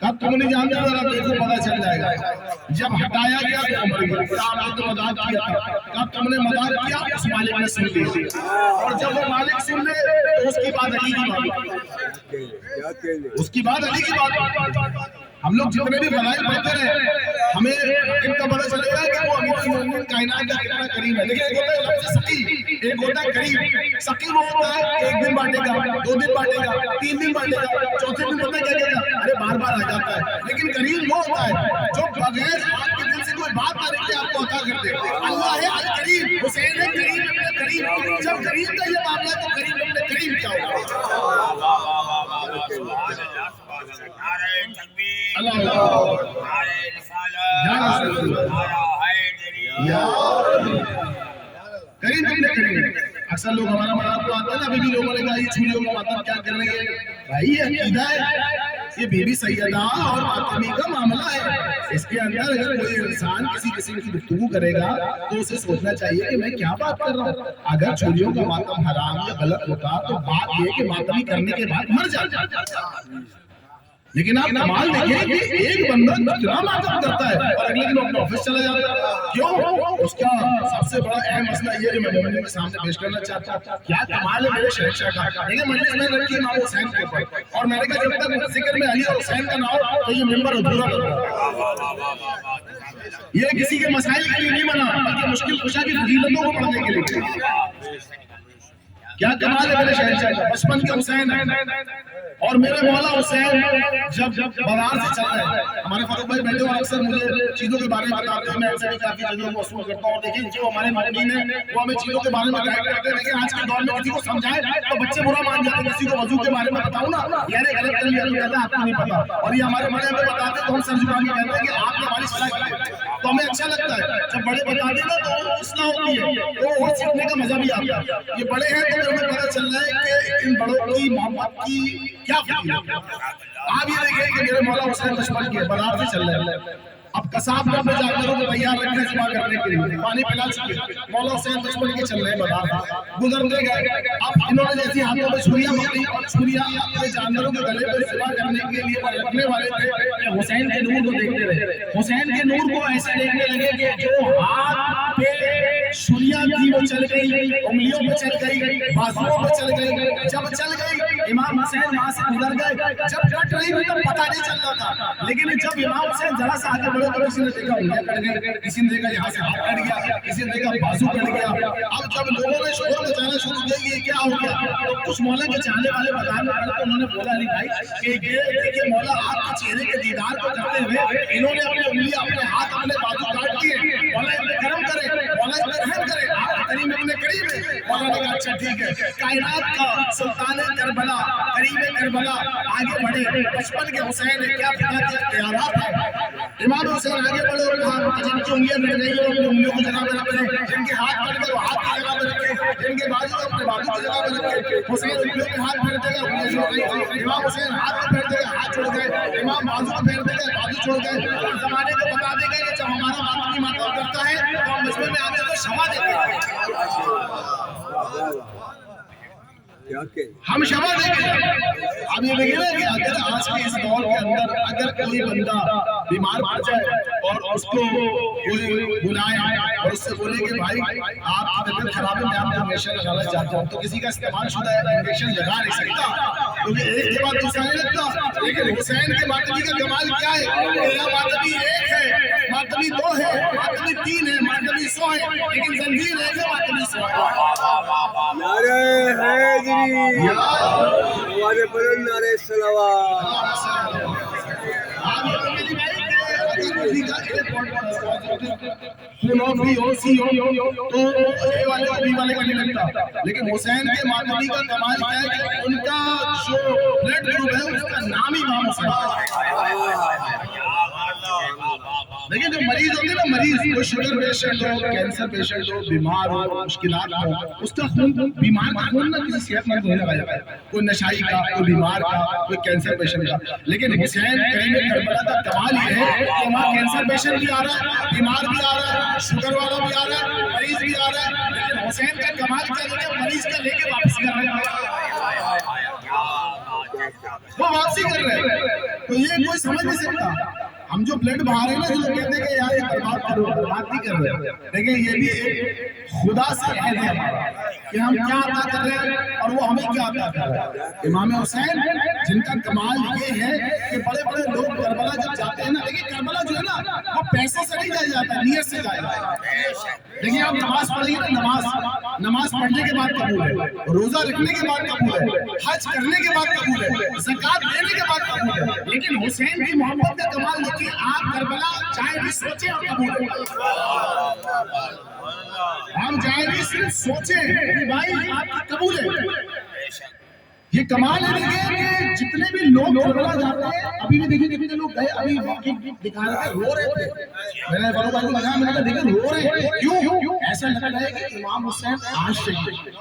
کب تم نہیں جانتے ذرا دیکھو پتہ چل جائے گا. جب ہٹایا گیا تو مر گیا. آپ نے تو مداد کیا تھا, کب تم نے مداد کیا اس مالک نے سن لی, اور جب وہ مالک سن لے تو اس کی بات علی کی بات, اس کی بات علی کی بات. ہم لوگ جتنے بھی فضائل پڑھتے رہے ہمیں ان کا پتہ چلے گا کہ وہ امیر المومنین کائنات کا کتنا قریب ہے. لیکن ایک ہوتا ہے لفظ سقی, ایک ہوتا ہے قریب. سقی وہ ہوتا ہے ایک دن بانٹے گا, 2 دن بانٹے گا, 3 دن بانٹے گا, چوتھے دن پتہ کیا کہے گا ارے بار بار آ جاتا ہے. لیکن قریب وہ ہوتا ہے جو بغیر آپ کے دل سے کوئی بات آ رہی ہے آپ کو عطا کر دے. اللہ ہے القریب, حسین ہے کریم ابن کریم. جب کریم کا یہ معاملہ ہے تو کریم ابن کریم کیا ہوگا. اللہ کریم ابن کریم. اکثر لوگ ہمارا مذاق اڑاتے ہیں نا, ابھی بھی لوگوں نے کہا یہ چھوڑیوں کا مطلب کیا کر رہی ہے. بھائی یہ عقیدہ ہے, یہ بی بی سیدہ اور فاطمی کا معاملہ ہے. اس کے اندر اگر کوئی انسان کسی قسم کی گفتگو کرے گا تو اسے سوچنا چاہیے کہ میں کیا بات کر رہا ہوں. اگر چوریوں کا ماتم حرام یا غلط ہوتا تو بات یہ کہ ماتمی کرنے کے بعد مر جاتا. لیکن آپ کمال دیکھیں کہ ایک بندہ کتنا ماتم کرتا ہے اور اگلے دن اپنے آفس چلا جاتا ہے. کیوں؟ اس کا سب سے بڑا اہم مسئلہ یہ جو میں مومنین کے سامنے پیش کرنا چاہتا ہوں. کیا کمال ہے میرے شہنشاہ کا. دیکھیں مجلس میں لڑکی امام حسین کے اوپر, اور میں نے کہا جب تک ذکر میں علی اور حسین کا نہ ہو تو یہ ممبر ادھورا رہتا. یہ کسی کے مسائل کے لیے نہیں بنا بلکہ مشکل کشا کی فضیلتوں کو پڑھنے کے لیے. کیا کمال ہے میرے شہنشاہ کا. بچپن کے حسین ہے اور میرے مولا حسین جب بازار سے چل رہے ہیں. ہمارے فاروق بھائی بیٹھے اور اکثر مجھے چیزوں کے بارے میں بتاتے ہیں. میں ایسے بھی کافی چیزوں کو اصول کرتا ہوں. دیکھیں جو ہمارے مومنین ہیں وہ ہمیں چیزوں کے بارے میں گائیڈ کرتے ہیں. لیکن آج کے دور میں کسی کو سمجھائے تو بچے برا مان جاتے ہیں. کسی کو وضو کے بارے میں بتاؤں نا یار غلط کر لیا تو کہتا ہے آپ کو نہیں پتا, اور یہ ہمارے بڑے ہمیں بتاتے ہیں تو ہم سر جھکا کے کہتے ہیں کہ آپ نے ہماری صلاح کی. تو ہمیں اچھا لگتا ہے جب بڑے بتاتے ہیں نا تو اصلاح ہوتی ہے, تو اور سیکھنے کا مزہ بھی آتا ہے. یہ بڑے ہیں تو ہمیں پتہ چل رہا ہے کہ ان بڑوں کی محبت کی کیا فضیلت ہے. آپ یہ دیکھیں کہ میرے مولا حسین بچپن کے بازار سے چل رہے ہیں. اب قصاب نے اپنے جانوروں کو تیار رکھے ذبح کرنے کے لیے, پانی پلا چکے. مولا حسین بچپن کے چل رہے ہیں بازار سے گزرتے گئے. اب انہوں نے جیسی ہاتھوں میں چھریاں پکڑی اور چھریاں اپنے جانوروں کے گلے پہ ذبح کرنے کے لیے رکھنے والے تھے کہ حسین کے نور کو دیکھتے رہے. حسین کے نور کو ایسے دیکھنے لگے کہ جو ہاتھ پہ چھریاں تھی وہ چل گئی, انگلیوں پہ چل گئی, بازوؤں پہ چل گئی. جب چل گئی امام حسین وہاں سے گزر گئے. جب کٹ رہی تھی تب پتہ نہیں چل رہا تھا, لیکن جب امام حسین ذرا سا آگے بڑھے تو کسی نے دیکھا انگلیاں کٹ گئی, کسی نے دیکھا یہاں سے ہاتھ کٹ گیا, کسی نے دیکھا بازو کٹ گیا. اب جب لوگوں نے شور مچانا شروع کیا یہ کیا ہو گیا تو کچھ مولا کے چاہنے والے بازار میں پڑے تو انہوں نے بولا علی بھائی کہ یہ دیکھیے مولا آپ کے چہرے کے دیدار کو کرتے ہوئے انہوں نے اپنی انگلیاں اپنے ہاتھ اپنے بازو کاٹ دیے. مولا ابن کرم کرے, مولا ابن رحم کرے, آپ کریم ابن کریم ہے. مولا نے کہا اچھا ٹھیک ہے. کائنات کا سلطان کربلا کریم کربلا آگے بڑھے. بچپن کے حسین نے کیا پتا کے اختیارات ہیں. امام حسین آگے بڑھے اور کہا جن کی انگلیاں کٹ گئی وہ اپنی انگلیوں کی جگہ پہ رکھے, جن کے ہاتھ کٹ گئے وہ ہاتھ کی جگہ پہ رکھے, جن کے بازو اپنے بازو کی جگہ پہ رکھے. حسین انگلیوں پہ ہاتھ پھیرتے گئے, انگلیاں چھوڑ گئی. امام حسین ہاتھ پہ پھیرتے گئے, ہاتھ چھوڑ گئے. امام بازو پہ پھیرتے گئے, بازو چھوڑ گئے. زمانے کو بتا دے گئے کہ جب ہمارا ماتمی ماتم کرتا ہے تو ہم مجمع میں آنے کو شفا دیتے ہیں. ہم شفا دیں گے. اب یہ دیکھیں نا کہ اگر آج کے اس دور کے اندر اگر کوئی بندہ بیمار پڑ جائے اور اس کو کوئی بلائے اور اس سے بولے کہ بھائی آپ کی طبیعت خراب ہے میں آپ کو انجیکشن لگانا چاہتا ہوں, تو کسی کا استعمال شدہ انجیکشن لگا نہیں سکتا کیونکہ ایک کے بعد دوسرا نہیں لگتا. لیکن حسین کے ماتمی کا کمال کیا ہے, میرا ماتمی ایک ہے, ماتمی دو ہے, ماتمی تین ہے, ماتمی 100 ہے, لیکن زنجیر ایک ہے, ماتمی 100 ہے. نعرہ حیدری, ہمارے بلند نعرہ صلوات. لیکن حسین کے ماتمی کا کمال کیا ہے کہ ان کا جو بلڈ گروپ ہے اس کا نام ہی امام حسین ہے. لیکن جو مریض ہوتے ہیں نا, مریض کوئی شوگر پیشنٹ ہو, کینسر پیشنٹ ہو, بیمار ہو, مشکلات ہو, اس کا خون بیمار کا خون نہ کسی صحت مند کو نہیں لگایا جاتا ہے, کوئی نشائی کا, کوئی بیمار کا, کوئی کینسر پیشنٹ کا. لیکن حسین کریم کربلا کا کمال یہ ہے کہ وہاں کینسر پیشنٹ بھی آ رہا ہے, بیمار بھی آ رہا ہے, شوگر والا بھی آ رہا ہے, مریض بھی آ رہا ہے, لیکن حسین کا کمال کیا ہے کہ مریض کا لے کے واپس کر رہے ہیں, وہ واپسی کر رہے ہیں. تو یہ کوئی سمجھ نہیں سکتا. ہم جو بلڈ بہا رہے ہیں نا, جو لوگ کہتے ہیں کہ یار یہ برباد کرو, برباد نہیں کر رہے. لیکن یہ بھی ایک خدا سے عہد ہے ہمارا کہ ہم کیا عطا کر رہے ہیں اور وہ ہمیں کیا عطا کر رہے ہیں. امام حسین جن کا کمال یہ ہے کہ بڑے بڑے لوگ کربلا جب جاتے ہیں نا, دیکھیں کربلا جو ہے نا وہ پیسے سے نہیں جایا جاتا, نیت سے جایا جاتا ہے. دیکھیں آپ نماز پڑھیں گے نا, نماز پڑھنے کے بعد قبول ہے, روزہ رکھنے کے بعد قبول ہے, حج کرنے کے بعد قبول ہے, زکات دینے کے بعد قبول ہے. لیکن حسین کی محبت کا کمال دیکھیے, آپ کربلا چاہے بھی سوچیں اور قبول ہے. ہم چاہے بھی صرف سوچیں کہ بھائی آپ کی قبول ہے. یہ کمال ہے دیکھیں کہ جتنے بھی لوگ کربلا جاتے ہیں, ابھی بھی دیکھیں کتنے لوگ گئے, ابھی واقعی دکھا رہے تھے, رو رہے تھے. میں نے فاروق بھائی کو لگا, میں نے کہا دیکھیں رو رہے ہیں کیوں, ایسا لگتا ہے کہ امام حسین آج شہید.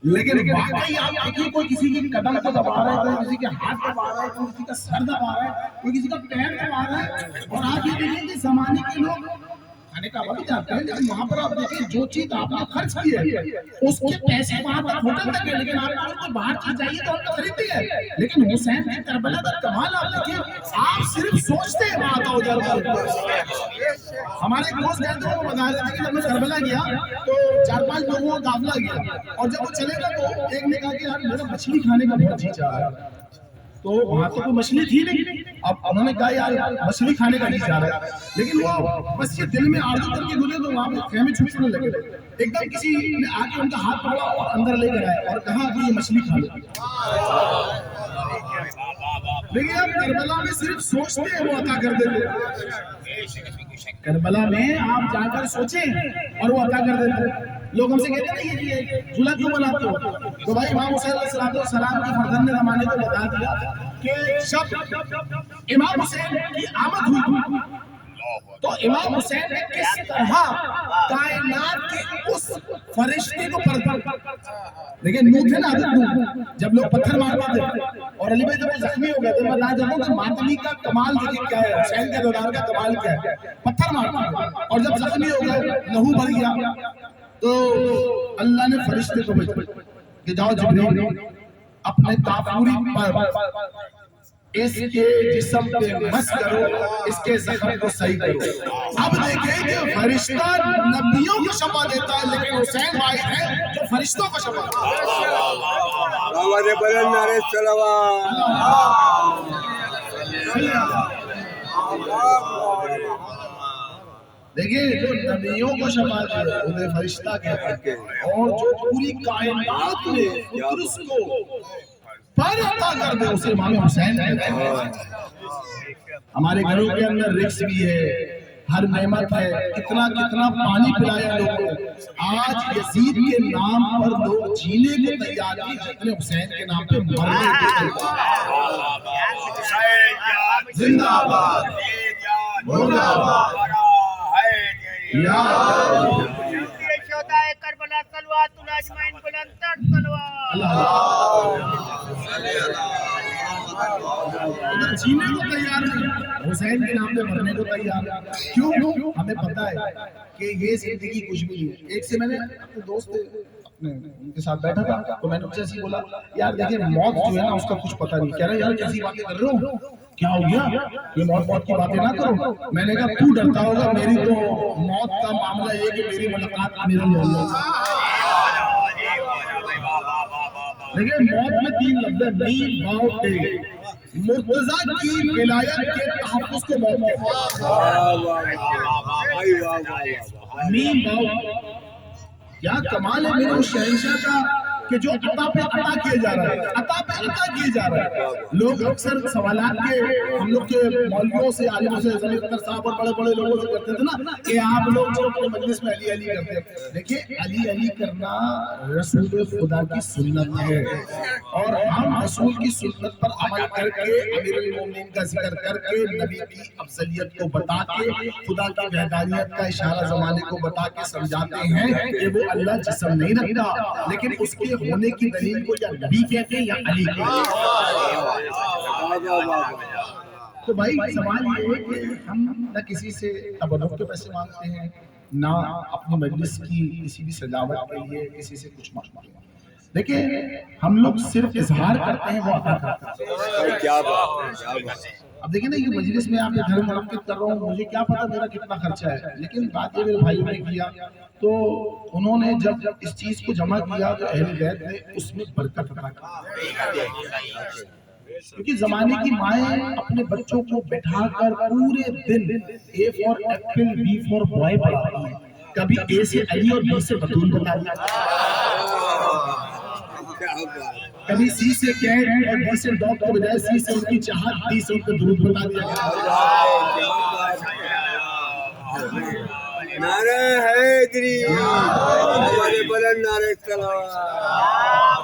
لیکن واقعی آپ دیکھیے کوئی کسی کے قدم کو دبا رہا ہے، کوئی کسی کے ہاتھ دبا رہا ہے، کوئی کسی کا سر دبا رہا ہے، کوئی کسی کا پیر دبا رہا ہے، اور آپ یہ دیکھیں کہ زمانے کے لوگ کھانے کا وقت جاتے ہیں، لیکن وہاں پر آپ دیکھیں جو چیز آپ نے خرچ کی ہے اس کے پیسے وہاں پر ہوٹل تک ہے، لیکن آپ کو کوئی باہر چیز چاہیے تو ہم نے خریدی ہے۔ لیکن حسین کی کربلا کا کمال آپ دیکھیں، آپ صرف سوچتے ہیں وہاں کا ادھر ہمارے دوست گئے تھے، وہ بتا رہے تھے کہ جب میں کربلا گیا تو 4-5 لوگوں کا قافلہ گیا، اور جب وہ چلے گا تو ایک نے کہا کہ یار میرا مچھلی کھانے کا بہت جی چاہ رہا ہے، تو وہاں تو کوئی مچھلی تھی نہیں، اب انہوں نے کہا یار مچھلی کھانے کا جی چاہ رہا ہے، لیکن وہ بس یہ دل میں آرزو کر کے گزرے تو وہاں پہ خیمے چھپنے لگے، ایک دم کسی نے آ کے ان کا ہاتھ پکڑا اور اندر لے کر آئے اور کہا کہ یہ مچھلی کھا لو۔ لیکن آپ کربلا میں صرف سوچتے ہیں وہ عطا کر دیتے ہیں، کربلا میں آپ جا کر سوچیں اور وہ عطا کر دیتے ہیں۔ لوگ ہم سے کہتے ہیں نا یہ جھولا کیوں بناتے ہو، تو بھائی امام حسین علیہ السلام کی فرزند نے زمانے کو بتا دیا کہ جب امام حسین کی آمد ہوئی تو امام حسین نے کس طرح کائنات کے اس فرشتے کو پردہ، لیکن نوح تھے نا حضرت نوح، جب لوگ پتھر مارتے تھے اور علی بھائی جب وہ زخمی ہو گئے تھے، میں بتا دیتا ہوں کہ ماتمی کا کمال دیکھیں کیا ہے، حسین کے دوران کا کمال کیا ہے، پتھر مارتے تھے اور جب زخمی ہو گئے لہو بھر گیا تو اللہ نے فرشتے کو بھیجا کہ جاؤ جبریل اپنے کافوری پر اس کے جسم پہ مس کرو، اس کے زخم کو صحیح کرو۔ اب دیکھیں کہ فرشتہ نبیوں کو شفا دیتا ہے، لیکن حسین بھائی ہے جو فرشتوں کو شفا دیتا ہے۔ آواز بلند نعرہ صلوات۔ دیکھیں جو نبیوں کو شفا دے انہیں فرشتہ کہتے ہیں، اور جو پوری کائنات میں قدس کو پر عطا کر دے اسے امام حسین کہتے ہیں۔ ہمارے گھروں کے اندر رزق بھی ہے، ہر نعمت ہے، کتنا کتنا پانی پلایا لوگوں کو، آج یزید کے نام پر لوگ جینے کو تیار ہیں جتنے حسین کے نام پہ مرنے کو تیار۔ زندہ آباد، مرد آباد، یا شہدائے کربلا صلوات الاجمعین بلند تر صلوات۔ جینے کو تیار نہیں، حسین کے نام پہ مرنے کو تیار ہے۔ کیوں؟ ہمیں پتہ ہے کہ یہ زندگی کچھ بھی نہیں ہے۔ ایک سے میں نے اپنے دوست ان کے ساتھ بیٹھا تھا تو میں نے اسے ایسی بولا یار دیکھیں موت جو ہے نا اس کا کچھ پتہ نہیں، کہہ رہا یار کیسی باتیں کر رہے ہو، کیا ہو گیا، یہ موت کی باتیں نہ کرو۔ میں نے کہا تو ڈرتا ہوگا، میری تو موت کا معاملہ یہ کہ میری ملاقات امیر المومنین سے۔ لیکن موت میں 3 لفظ ہیں، نیم باؤ ٹے، مرتضیٰ کی ولایت کے تحفظ کو موت کہتے ہیں۔ نیم باؤ کیا کمال ہے میرے اس شہنشاہ کا کہ جو عطا پہ عطا کیے جا رہا ہے، عطا پہ عطا کیے جا رہا ہے۔ لوگ اکثر سوالات کے ہم لوگ کے مولویوں سے، عالموں سے، زمین اختر صاحب اور بڑے بڑے لوگوں سے کرتے تھے نا کہ آپ لوگ جو اپنے مجلس میں علی علی کرتے ہیں، دیکھیں علی علی کرنا رسول خدا کی سنت ہے، اور ہم رسول کی سنت پر عمل کر کے امیر المومنین کا ذکر کر کے نبی کی افضلیت کو بتا کے خدا کی وحدانیت کا اشارہ زمانے کو بتا کے سمجھاتے ہیں کہ وہ اللہ جسم نہیں رکھتا، لیکن اس کے ہونے کی دلیل کو یا نبی کہتے ہیں یا علی کہتے ہیں۔ تو بھائی سوال یہ ہے کہ ہم نہ کسی سے تبرک کے پیسے مانگتے ہیں، نہ اپنی مجلس کی کسی بھی سجاوٹ کے لیے کسی سے کچھ مانگتے ہیں۔ دیکھیں ہم لوگ صرف اظہار کرتے ہیں، وہ عطا کرتے ہیں۔ کیا بات ہے۔ اب دیکھیں نا یہ مجلس میں آپ کے گھر منعقد کر رہا ہوں، مجھے کیا پتا میرا کتنا خرچہ ہے، لیکن بات یہ میرے بھائیوں نے کیا تو انہوں نے جب اس چیز کو جمع کیا تو اہل بیت نے اس میں برکت عطا کی، کیونکہ زمانے کی مائیں اپنے بچوں کو بٹھا کر پورے دن A for apple B for boy پڑھاتی ہیں، کبھی اے سے علی اور بی سے بطول بتا دیا، کبھی سی سے کیٹ اور ڈی سے ڈاگ کے بجائے سی سے ان کی چاہت، ڈی سے ان کو درود بتا دیا گیا۔ نعرہ حیدری، آواز بلند نعرہ صلوات۔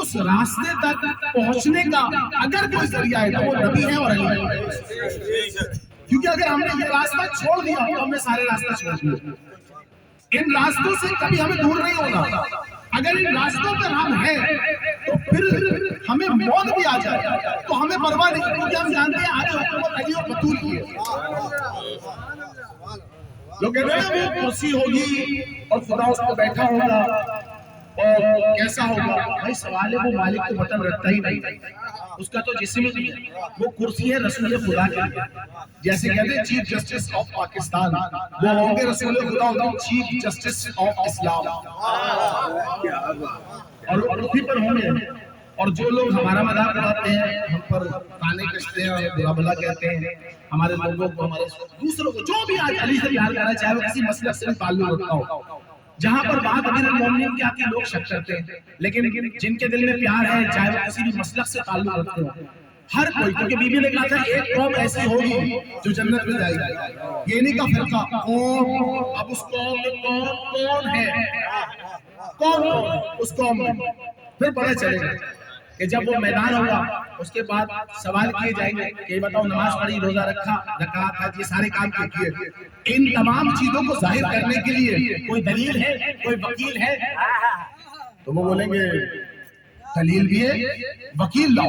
اس راستے تک پہنچنے کا اگر کوئی ذریعہ ہے تو وہ نبی ہے اور علی ہے. کیونکہ اگر ہم نے یہ راستہ چھوڑ دیا تو ہم نے سارے راستے چھوڑ دیے. ان راستوں سے کبھی ہمیں دور نہیں ہونا. اگر ان راستوں پر ہم ہیں تو پھر ہمیں موت بھی آ جائے تو ہمیں پرواہ نہیں, کیونکہ ہم جانتے ہیں آگے حکومت علی اور بطول کی ہے. لوگ کہتے ہیں وہ کرسی ہوگی اور خدا اس پہ بیٹھا ہوگا اور کیسا ہوگا. بھائی سوال ہے, وہ مالک تو بٹن رکھتا ہی نہیں, اس کا تو جسم ہی نہیں ہے, وہ کرسی ہے رسول خدا کی. جیسے کہتے ہیں چیف جسٹس آف پاکستان, وہ ہوں گے رسول خدا, ہوتے ہیں چیف جسٹس آف اسلام, اور اسی پر ہوں گے. اور جو لوگ ہمارا مذاق اڑاتے ہیں, ہم پر تانے کستے ہیں اور برا بھلا کہتے ہیں, ہمارے لوگوں کو, ہمارے دوسروں کو, جو بھی آج علی سے پیار کرنا چاہے وہ کسی مسلک سے تعلق رکھتا ہو, جہاں پر بات امیر المومنین کے آتی لوگ شک کرتے ہیں, لیکن جن کے دل میں پیار ہے چاہے وہ کسی بھی مسلک سے تعلق رکھتے ہو, ہر کوئی, کیونکہ بی بی نے کہا تھا ایک قوم ایسی ہوگی جو جنت میں جائے گی. یہ نہیں کا فرقہ قوم, اب اس قوم میں کون ہے, کون اس قوم میں, پھر پتہ چلے گا کہ جب وہ میدان ہوگا اس کے بعد سوال کیے جائیں گے کہ یہ بتاؤ نماز پڑھی, روزہ رکھا, زکات, حج, یہ سارے کام کیے. ان تمام چیزوں کو ظاہر کرنے کے لیے کوئی دلیل ہے, کوئی وکیل ہے؟ تو وہ بولیں گے دلیل بھی ہے, وکیل لاؤ.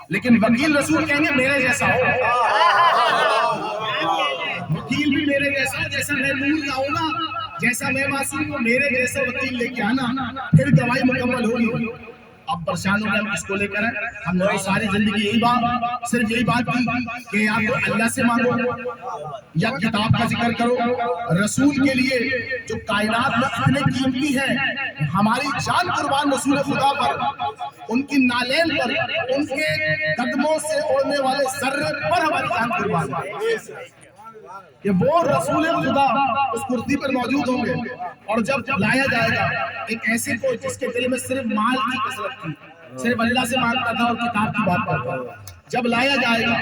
لیکن وکیل رسول کہیں گے میرے جیسا ہو, وکیل بھی میرے جیسا, جیسا میں نور کا ہوں نا, جیسا میں معصوم ہوں, میرے جیسا وکیل لے کے آنا, پھر گواہی مکمل ہوگی. اب پریشان ہو گئے ہم اس کو لے کر, ہم نے ساری زندگی یہی بات, صرف یہی بات کی کہ آپ کو اللہ سے مانگو یا کتاب کا ذکر کرو. رسول کے لیے جو کائنات میں اتنے قیمتی ہیں, ہماری جان قربان رسول خدا پر, ان کی نالین پر, ان کے قدموں سے اڑنے والے ذرے پر ہماری جان قربان ہے کہ وہ رسول خدا اس کرسی پر موجود ہوں گے. اور جب لایا جائے گا ایک ایسے کو جس کے دل میں صرف مال کی کثرت تھی, صرف اللہ سے مانگتا تھا اور کتاب کی بات کرتا تھا, جب لایا جائے گا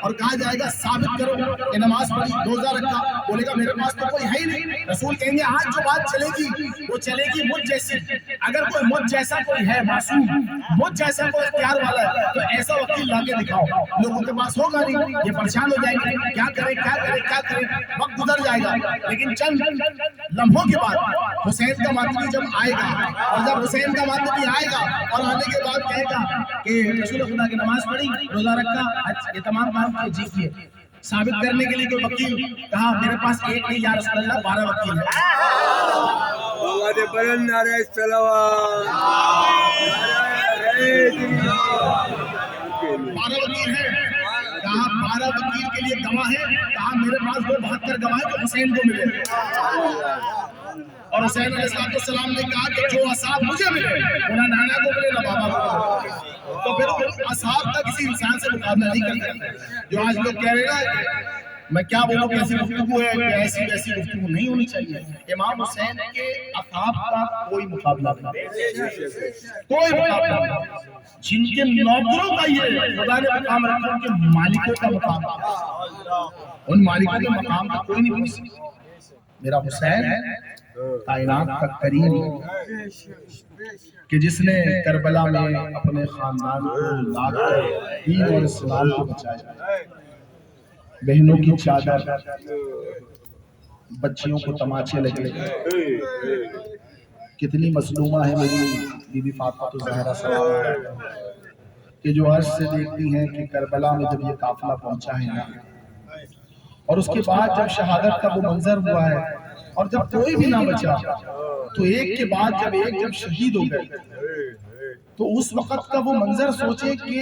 اور کہا جائے گا ثابت کرو کہ نماز پڑھی, روزہ رکھا, بولے گا میرے پاس تو کوئی ہے ہی نہیں. رسول کہیں گے آج جو بات چلے گی وہ چلے گی مجھ جیسی. اگر کوئی مجھ جیسا کوئی ہے معصوم, مجھ جیسا کوئی اختیار والا ہے, تو ایسا وکیل لا کے دکھاؤ. لوگوں کے پاس ہوگا نہیں, یہ پریشان ہو جائیں گے, کیا کریں کیا کریں کیا کریں, وقت گزر جائے گا. لیکن چند لمحوں کے بعد حسین کا ماتمی جب آئے گا, اور جب حسین کا ماتمی آئے گا اور آنے کے بعد کہے گا کہ رسول خدا کی نماز پڑھی, روزہ رکھا, یہ تمام کام کیے, جی کیے, ثابت کرنے کے لیے کوئی وکیل, کہا میرے پاس ایک نہیں یا رسول اللہ 12 وکیل ہیں. آواز بلند نعرہ صلوات, 12 وکیل ہیں. کہا 12 وکیل کے لیے گواہ ہے, کہا میرے پاس وہ 72 گواہ جو حسین کو ملے. اور حسین علیہ السلام نے کہا کہ جو اصحاب مجھے ملے وہ نہ نانا کو ملے نہ بابا کو ملے. تو پھر اصحاب کا کسی انسان سے مقابلہ نہیں کرتے. جو آج لوگ کہہ رہے ہیں, میں کیا بولوں کہ ایسی گفتگو ہے, کہ ایسی ویسی گفتگو نہیں ہونی چاہیے. امام حسین کے اصحاب کا کوئی مقابلہ نہیں, کوئی مقابلہ نہیں. جن کے نوکروں کا یہ خدا نے مقام رکھا, ان کے مالکوں کا مقام, ان مالکوں کے مقام کا کوئی نہیں پوچھ سکتا. میرا حسین کائنات کا کریم کہ جس نے کربلا میں اپنے خاندان کو لا کر دین اور اسلام کو بچایا, بہنوں کی چادر, بچیوں کو تماچے لگے. کتنی مظلومہ ہے میری بی بی فاطمہ الزہرا سلام کہ جو عرش سے دیکھتی ہیں کہ کربلا میں جب یہ قافلہ پہنچا ہے اور اس کے بعد جب شہادت کا وہ منظر ہوا ہے اور جب کوئی بھی نہ بچا, تو ایک کے بعد جب شہید ہو گئے, تو اس وقت کا وہ منظر سوچے کہ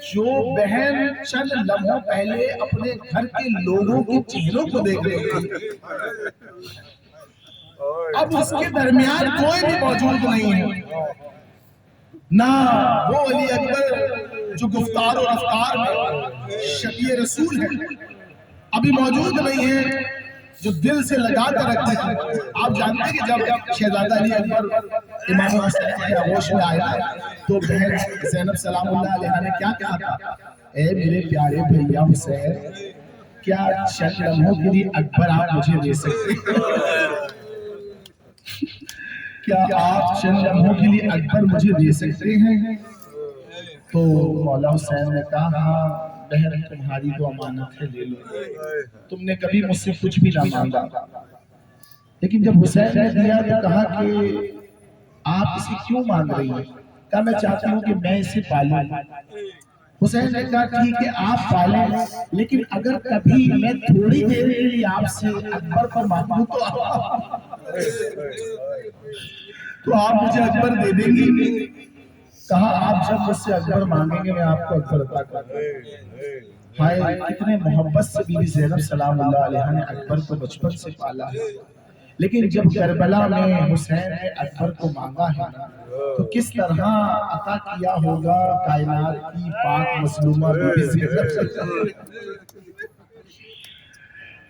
جو بہن چند لمحوں پہلے اپنے گھر کے لوگوں کے چہروں کو دیکھ رہی تھی, اب اس کے درمیان کوئی بھی موجود نہیں ہے. نہ وہ علی اکبر جو گفتار و رفتار میں شفیع رسول ہے ابھی موجود نہیں ہے, جو دل سے لگا کر رکھتے ہیں. آپ جانتے ہیں کہ جب شہزادہ علی اکبر امام حسین کے آغوش میں آیا تو بہن زینب سلام اللہ علیہ نے کیا کہا تھا, اے میرے پیارے بھیا حسین, کیا چند لمحوں کے لیے اکبر آپ مجھے دے سکتے؟ کیا آپ چند لمحوں کے لیے اکبر مجھے دے سکتے ہیں؟ تو مولا حسین نے کہا ہاں بہن تمہاری تو امانت ہے لے لو، تم نے کبھی مجھ سے کچھ بھی نہ مانگا۔ لیکن جب حسین نے دیا تو کہا کہ آپ اسے کیوں مانگ رہی ہیں؟ کہا میں چاہتی ہوں کہ میں اسے پالوں۔ حسین نے کہا ٹھیک ہے آپ پالیں، لیکن اگر کبھی میں تھوڑی دیر کے لیے آپ سے اکبر کو مانگوں تو آپ مجھے اکبر دے دیں گی؟ کہا آپ جب مجھ سے اکبر مانگیں گے میں آپ کو اکبر عطا کروں گا۔ ہائے کتنے محبت سے بی بی زینب سلام اللہ علیہا نے اکبر کو بچپن سے پالا ہے، لیکن جب کربلا میں حسین نے اکبر کو مانگا ہے تو کس طرح عطا کیا ہوگا کائنات کی پاک مظلومہ بی بی زینب۔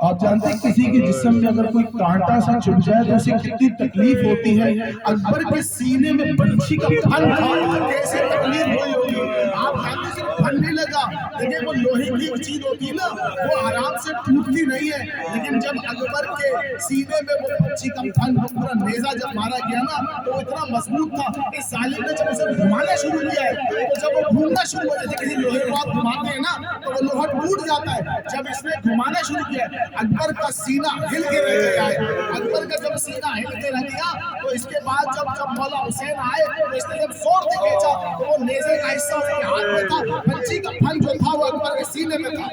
آپ جانتے ہیں کسی کے جسم میں اگر کوئی کانٹا سا چبھ جائے تو اسے کتنی تکلیف ہوتی ہے۔ اکبر کے سینے میں بنشی کا پھن تھا، کیسے تکلیف ہوئی ہوگی۔ آپ جانتے ہیں صرف پھن نہیں لگا، لیکن وہ لوہے کی ایک چیز ہوتی ہے نا وہ آرام سے ٹوٹتی نہیں ہے، لیکن جب اکبر کے سینے میں وہ بنشی کا پھن پورا نیزہ جب مارا گیا نا تو اتنا مضبوط تھا کہ ظالم نے جب اسے گھمانا شروع کیا ہے تو جب وہ گھومنا شروع ہو جاتا ہے، کسی لوہے کو آپ گھماتے ہیں نا تو وہ لوہا ٹوٹ جاتا ہے۔ جب اس نے گھمانا شروع کیا ہے اکبر کا سینہ ہل کے رہ گیا ہے۔ اکبر کا جب سینہ ہل کے رہ گیا تو اس کے بعد جب مولا حسین آئے تو اس نے جب زور سے کھینچا تو وہ نیزے کا حصہ اس کے ہاتھ میں تھا، بنشی کا پھن جو تھا وہ اکبر کے سینے میں تھا۔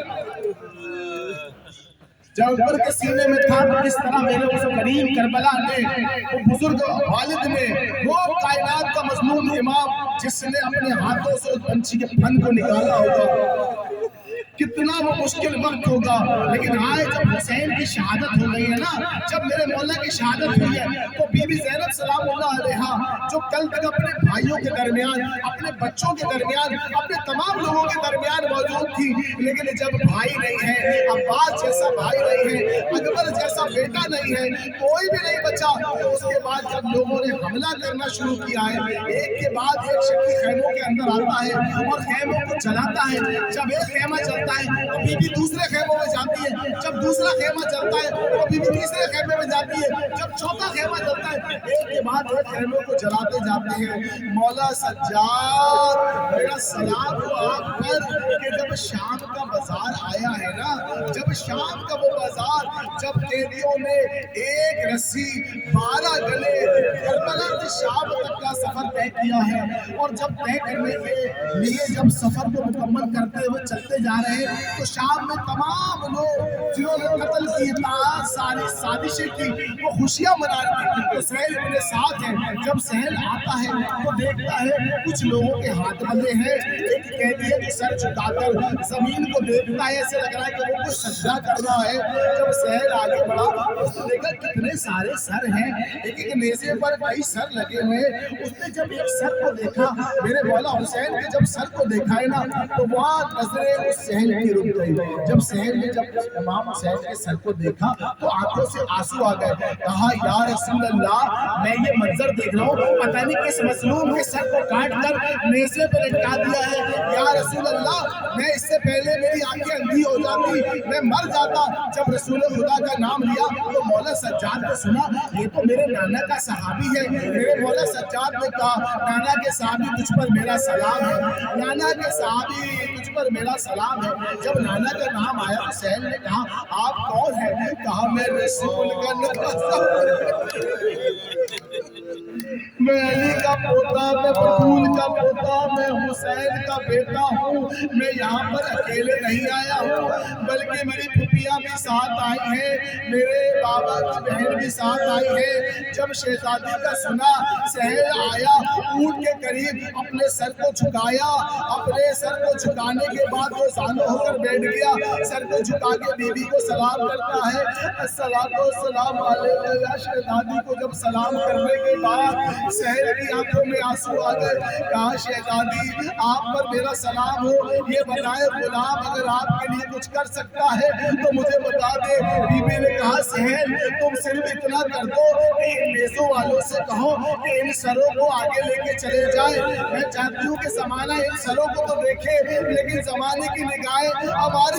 جب اکبر کے سینے میں تھا تو کس طرح میرے اس کریم کربلا نے وہ بزرگ والد نے وہ کائنات کا مظلوم امام جس نے اپنے ہاتھوں سے اس بنشی کے پھن کو نکالا ہوگا، کتنا وہ مشکل وقت ہوگا۔ لیکن آئے جب حسین کی شہادت ہو گئی ہے نا، جب میرے مولا کی شہادت ہوئی ہے تو بی بی زینب سلام اللہ علیہا جو کل تک اپنے بھائیوں کے درمیان، اپنے بچوں کے درمیان، اپنے تمام لوگوں کے درمیان موجود تھی، لیکن جب بھائی نہیں ہے، عباس جیسا بھائی نہیں ہے، اکبر جیسا بیٹا نہیں ہے، کوئی بھی نہیں بچا، تو اس کے بعد جب لوگوں نے حملہ کرنا شروع کیا ہے، ایک کے بعد ایک شخص خیموں کے اندر آتا ہے اور خیموں کو چلاتا ہے۔ جب ایک خیمہ چلتا ہے تو بی بی دوسرے خیموں میں جاتی ہے، جب دوسرا خیمہ چلتا ہے تو بی بی تیسرے خیمے میں جاتی ہے، جب چوتھا خیمہ چلتا ہے ایک کے بعد ایک خیموں کو جلاتے جاتے ہیں۔ مولا سجاد میرا سلام ہو آپ پر کہ جب شام کا بازار آیا ہے نا، جب شام کا وہ بازار، جب قیدیوں نے ایک رسی 12 گلے کربلا سے شام تک کا سفر طے کیا ہے، اور جب طے کرنے کے لیے جب سفر کو مکمل کرتے ہوئے چلتے جا رہے ہیں تو شام میں تمام لوگ جنہوں نے قتل کی ساری سازشیں کی وہ خوشیاں منا رہے ہیں۔ تو سہیل اپنے ساتھ ہے، جب سہیل آتا ہے تو دیکھتا ہے کچھ لوگوں کے ہاتھ بندھے ہیں، ایک قیدی ہے جو سر جھکا کر زمین کو دیکھتا ہے، ایسے لگ رہا ہے کہ وہ کچھ سجدہ کر رہا ہے۔ جب سہیل آگے بڑھا اس نے دیکھا کتنے سارے سر ہیں، ایک ایک نیزے پر کئی سر لگے ہوئے۔ اس نے جب ایک سر کو دیکھا، میرے مولا حسین کے جب سر کو دیکھا ہے نا تو وہاں نظریں اس سہیل کی رک گئی۔ جب سہیل نے جب امام حسین کے سر کو دیکھا تو آنکھوں سے آنسو آ گئے، کہا یا رسول اللہ میں یہ منظر دیکھ رہا ہوں، پتہ نہیں کس مظلوم کے سر کو کاٹ کر نیزے پہ لٹکا دیا ہے۔ یا رسول اللہ میں اس سے پہلے میری آنکھیں اندھی ہو جاتی، میں مر جاتا۔ جب رسول خدا کا نام لیا تو مولا سجاد کو سنا یہ تو میرے نانا کا صحابی ہے۔ میرے مولا سجاد نے کہا نانا کے صحابی تجھ پر میرا سلام ہے، نانا کے صحابی تجھ پر میرا سلام ہے۔ جب نانا کا نام آیا تو سہیل نے کہا آپ کون ہیں؟ کہا میں رسول کا میں علی کا پوتا، میں بطول کا پوتا، میں حسین کا بیٹا ہوں۔ میں یہاں پر اکیلے نہیں آیا ہوں بلکہ میری پھپھیاں بھی ساتھ آئی ہیں، میرے بابا کی بہن بھی ساتھ آئی ہے۔ جب شہزادی کا سنا سہیل آیا، اونٹ کے قریب اپنے سر کو جھکایا، اپنے سر کو جھکانے کے بعد وہ زانو ہو کر بیٹھ گیا، سر کو جھکا کے بی بی کو سلام کرتا ہے، السلام علیکم یا شہزادی کو جب سلام کرنے کے بعد سہیل کی آنکھوں میں آنسو آ گئے۔ کہا شہزادی آپ پر میرا سلام ہو، یہ بتائے غلام اگر آپ کے لیے کچھ کر سکتا ہے تو مجھے بتا دے۔ بی بی نے کہا سہیل تم صرف اتنا کر دو کہ ان نیزوں والوں سے کہو کہ ان سروں کو آگے لے کے چلے جائیں۔ میں چاہتی ہوں کہ زمانہ ان سروں کو تو دیکھے لیکن زمانے کی نگاہیں ہمارے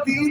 3